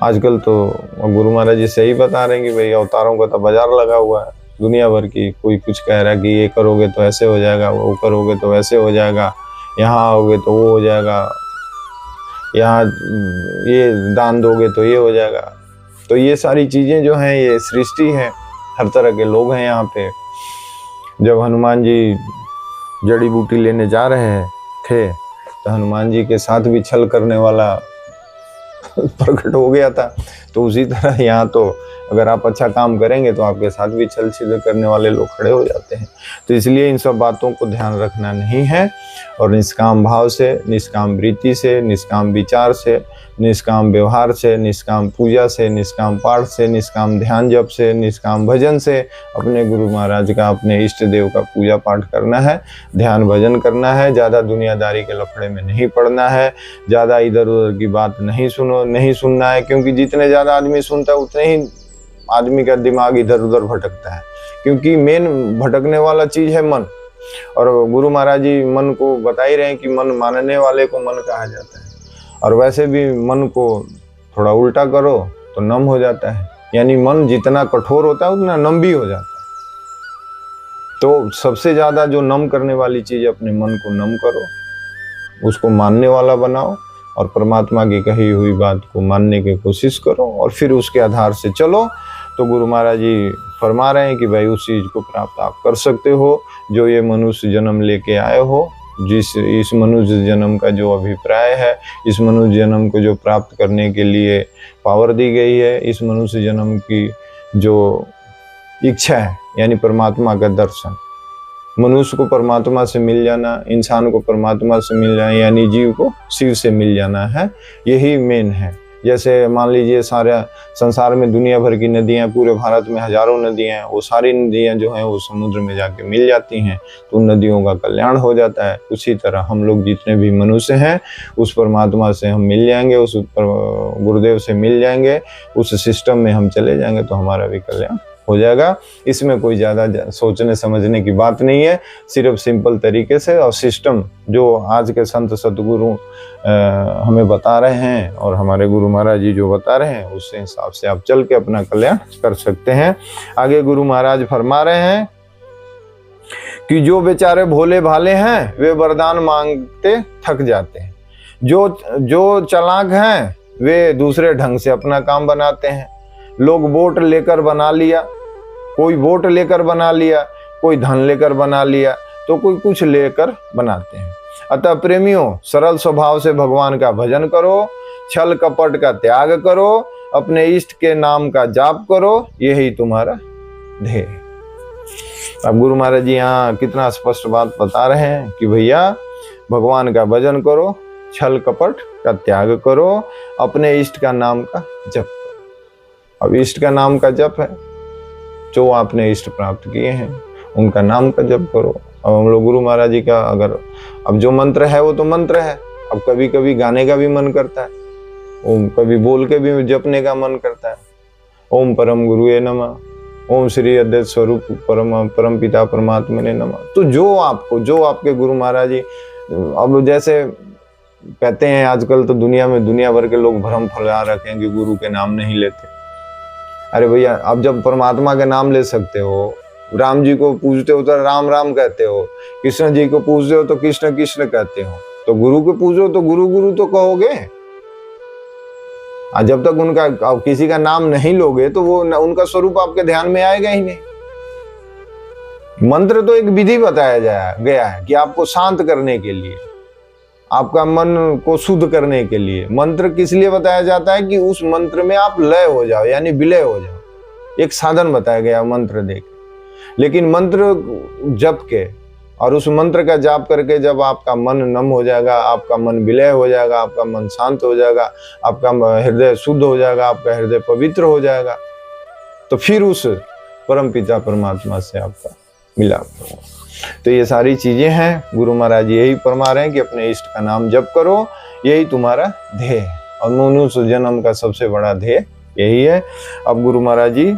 आजकल। तो गुरु महाराज जी सही बता रहे हैं कि भाई अवतारों का तो बाजार लगा हुआ है दुनिया भर की। कोई कुछ कह रहा है कि ये करोगे तो ऐसे हो जाएगा, वो करोगे तो वैसे हो जाएगा, यहाँ आओगे तो वो हो जाएगा, यहाँ ये दान दोगे तो ये हो जाएगा। तो ये सारी चीजें जो हैं ये सृष्टि है, हर तरह के लोग हैं यहाँ पे। जब हनुमान जी जड़ी बूटी लेने जा रहे थे तो हनुमान जी के साथ भी छल करने वाला प्रकट हो गया था। तो उसी तरह यहाँ तो अगर आप अच्छा काम करेंगे तो आपके साथ भी छल छिद्र करने वाले लोग खड़े हो जाते हैं। तो इसलिए इन सब बातों को ध्यान रखना नहीं है, और निष्काम भाव से, निष्काम वृत्ति से, निष्काम विचार से, निष्काम व्यवहार से, निष्काम पूजा से, निष्काम पाठ से, निष्काम ध्यान जप से, निष्काम भजन से अपने गुरु महाराज का, अपने इष्ट देव का पूजा पाठ करना है, ध्यान भजन करना है। ज़्यादा दुनियादारी के लफड़े में नहीं पड़ना है, ज़्यादा इधर उधर की बात नहीं सुनना है, क्योंकि जितने ज़्यादा आदमी सुनता है उतने ही आदमी का दिमाग इधर उधर भटकता है। क्योंकि मेन भटकने वाला चीज है मन। और गुरु महाराज जी मन को बता ही रहे हैं कि मन मानने वाले को मन कहा जाता है। और वैसे भी मन को थोड़ा उल्टा करो तो नम हो जाता है, यानी मन जितना कठोर होता है उतना नम भी हो जाता है। तो सबसे ज्यादा जो नम करने वाली चीज, अपने मन को नम करो, उसको मानने वाला बनाओ, और परमात्मा की कही हुई बात को मानने की कोशिश करो, और फिर उसके आधार से चलो। तो गुरु महाराज जी फरमा रहे हैं कि भाई उस चीज को प्राप्त आप कर सकते हो जो ये मनुष्य जन्म लेके आए हो। इस मनुष्य जन्म का जो अभिप्राय है, इस मनुष्य जन्म को जो प्राप्त करने के लिए पावर दी गई है, इस मनुष्य जन्म की जो इच्छा है, यानी परमात्मा का दर्शन, मनुष्य को परमात्मा से मिल जाना, इंसान को परमात्मा से मिल जाना, यानी जीव को शिव से मिल जाना है, यही मेन है। जैसे मान लीजिए सारे संसार में दुनिया भर की नदियां, पूरे भारत में हजारों नदियां हैं, वो सारी नदियां जो हैं वो समुद्र में जाके मिल जाती हैं, तो उन नदियों का कल्याण हो जाता है। उसी तरह हम लोग जितने भी मनुष्य हैं उस परमात्मा से हम मिल जाएंगे, उस गुरुदेव से मिल जाएंगे, उस सिस्टम में हम चले जाएंगे तो हमारा भी कल्याण हो जाएगा। इसमें कोई ज़्यादा सोचने समझने की बात नहीं है, सिर्फ सिंपल तरीके से और सिस्टम जो आज के संत सतगुरु हमें बता रहे हैं और हमारे गुरु महाराज जी जो बता रहे हैं, उससे हिसाब से आप चल के अपना कल्याण कर सकते हैं। आगे गुरु महाराज फरमा रहे हैं कि जो बेचारे भोले भाले हैं वे वरदान मांगते थक जाते हैं, जो चालाक हैं वे दूसरे ढंग से अपना काम बनाते हैं। लोग वोट लेकर बना लिया, कोई वोट लेकर बना लिया, कोई धन लेकर बना लिया, तो कोई कुछ लेकर बनाते हैं। अतः प्रेमियों, सरल स्वभाव से भगवान का भजन करो, छल कपट का त्याग करो, अपने इष्ट के नाम का जाप करो, यही तुम्हारा ध्येय। अब गुरु महाराज जी यहाँ कितना स्पष्ट बात बता रहे हैं कि भैया भगवान का भजन करो, छल कपट का त्याग करो, अपने इष्ट का नाम का जप करो। अब इष्ट का नाम का जप है, जो आपने इष्ट प्राप्त किए हैं उनका नाम का जप करो। अब हम लोग गुरु महाराज जी का अगर अब जो मंत्र है वो तो मंत्र है, अब कभी कभी गाने का भी मन करता है, ओम कभी बोल के भी जपने का मन करता है। ओम परम गुरुए नमः, ओम श्री अद्वैत स्वरूप परम पिता परमात्मा ने नमः। तो जो आपके गुरु महाराज जी, अब जैसे कहते हैं आजकल तो दुनिया में दुनिया भर के लोग भ्रम फैला रखे हैं कि गुरु के नाम नहीं लेते। अरे भैया, आप जब परमात्मा के नाम ले सकते हो, राम जी को पूजते हो तो राम राम कहते हो, कृष्ण जी को पूजते हो तो कृष्ण कृष्ण कहते हो, तो गुरु को पूजो तो गुरु गुरु तो कहोगे। जब तक उनका किसी का नाम नहीं लोगे तो वो उनका स्वरूप आपके ध्यान में आएगा ही नहीं। मंत्र तो एक विधि बताया गया है कि आपको शांत करने के लिए, आपका मन को शुद्ध करने के लिए। मंत्र किस लिए बताया जाता है कि उस मंत्र में आप लय हो जाओ, यानी विलय हो जाओ। एक साधन बताया गया मंत्र देके। लेकिन मंत्र जप के और उस मंत्र का जाप करके जब आपका मन नम हो जाएगा, आपका मन विलय हो जाएगा, आपका मन शांत हो जाएगा, आपका हृदय शुद्ध हो जाएगा, आपका हृदय पवित्र हो जाएगा, तो फिर उस परम पिता परमात्मा से आपका मिलाप होगा। तो ये सारी चीजें हैं, गुरु महाराज यही फरमा रहे हैं कि अपने इष्ट का नाम जप करो, यही तुम्हारा ध्येय है। और मनुष्य जन्म का सबसे बड़ा ध्येय यही है। अब गुरु महाराज जी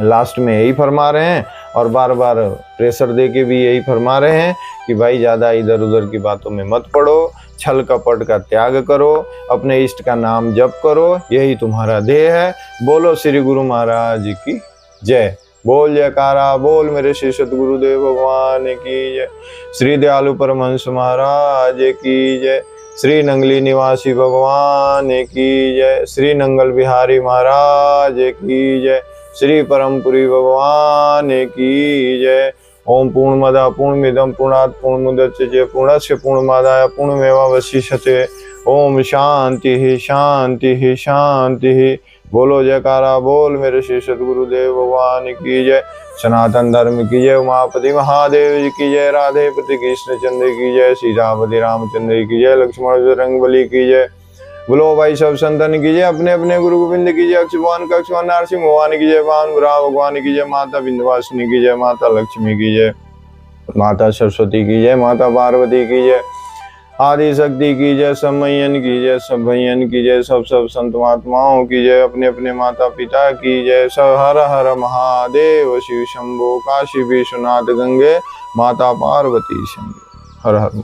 लास्ट में यही फरमा रहे हैं और बार बार प्रेशर दे के भी यही फरमा रहे हैं कि भाई ज्यादा इधर उधर की बातों में मत पड़ो, छल कपट का त्याग करो, अपने इष्ट का नाम जप करो, यही तुम्हारा ध्येय है। बोलो श्री गुरु महाराज की जय। बोल जयकारा बोल मेरे श्री सतगुरुदेव भगवान की जय। श्री दयालु परमहंस महाराज की जय। श्री नंगली निवासी भगवान की जय। श्री नंगल बिहारी महाराज की जय। श्री परमपुरी भगवान की जय। ओम पूर्णमदः पूर्णमिदं पूर्णात् पूर्णमुदच्यते पूर्णस्य पूर्णमादाय पूर्णमेवावशिष्यते। ओम शांति शांति शांति। बोलो जयकारा बोल मेरे श्री सतगुरुदेव भगवान की जय। सनातन धर्म की जय। उमापति महादेव जी की जय। राधे पति कृष्ण चंद्र की जय। सीतापति रामचंद्र की जय। लक्ष्मण बजरंगबली की जय। बोलो भाई सब संतन की जय। अपने अपने गुरु गोविंद की जय। अक्षुवान कक्षवान नरसिंह भगवान की जय। भानुराव भगवान की जय। माता विंध्यवासिनी की जय। माता लक्ष्मी की जय। माता सरस्वती की जय। माता पार्वती की जय। आदि शक्ति की जय। सब मैयन की जय। सब भैयन की जय। सब संत महात्माओं की जय। अपने अपने माता पिता की जय। सब हर हर महादेव। शिव शंभो काशी विश्वनाथ गंगे माता पार्वती संगे। हर हर।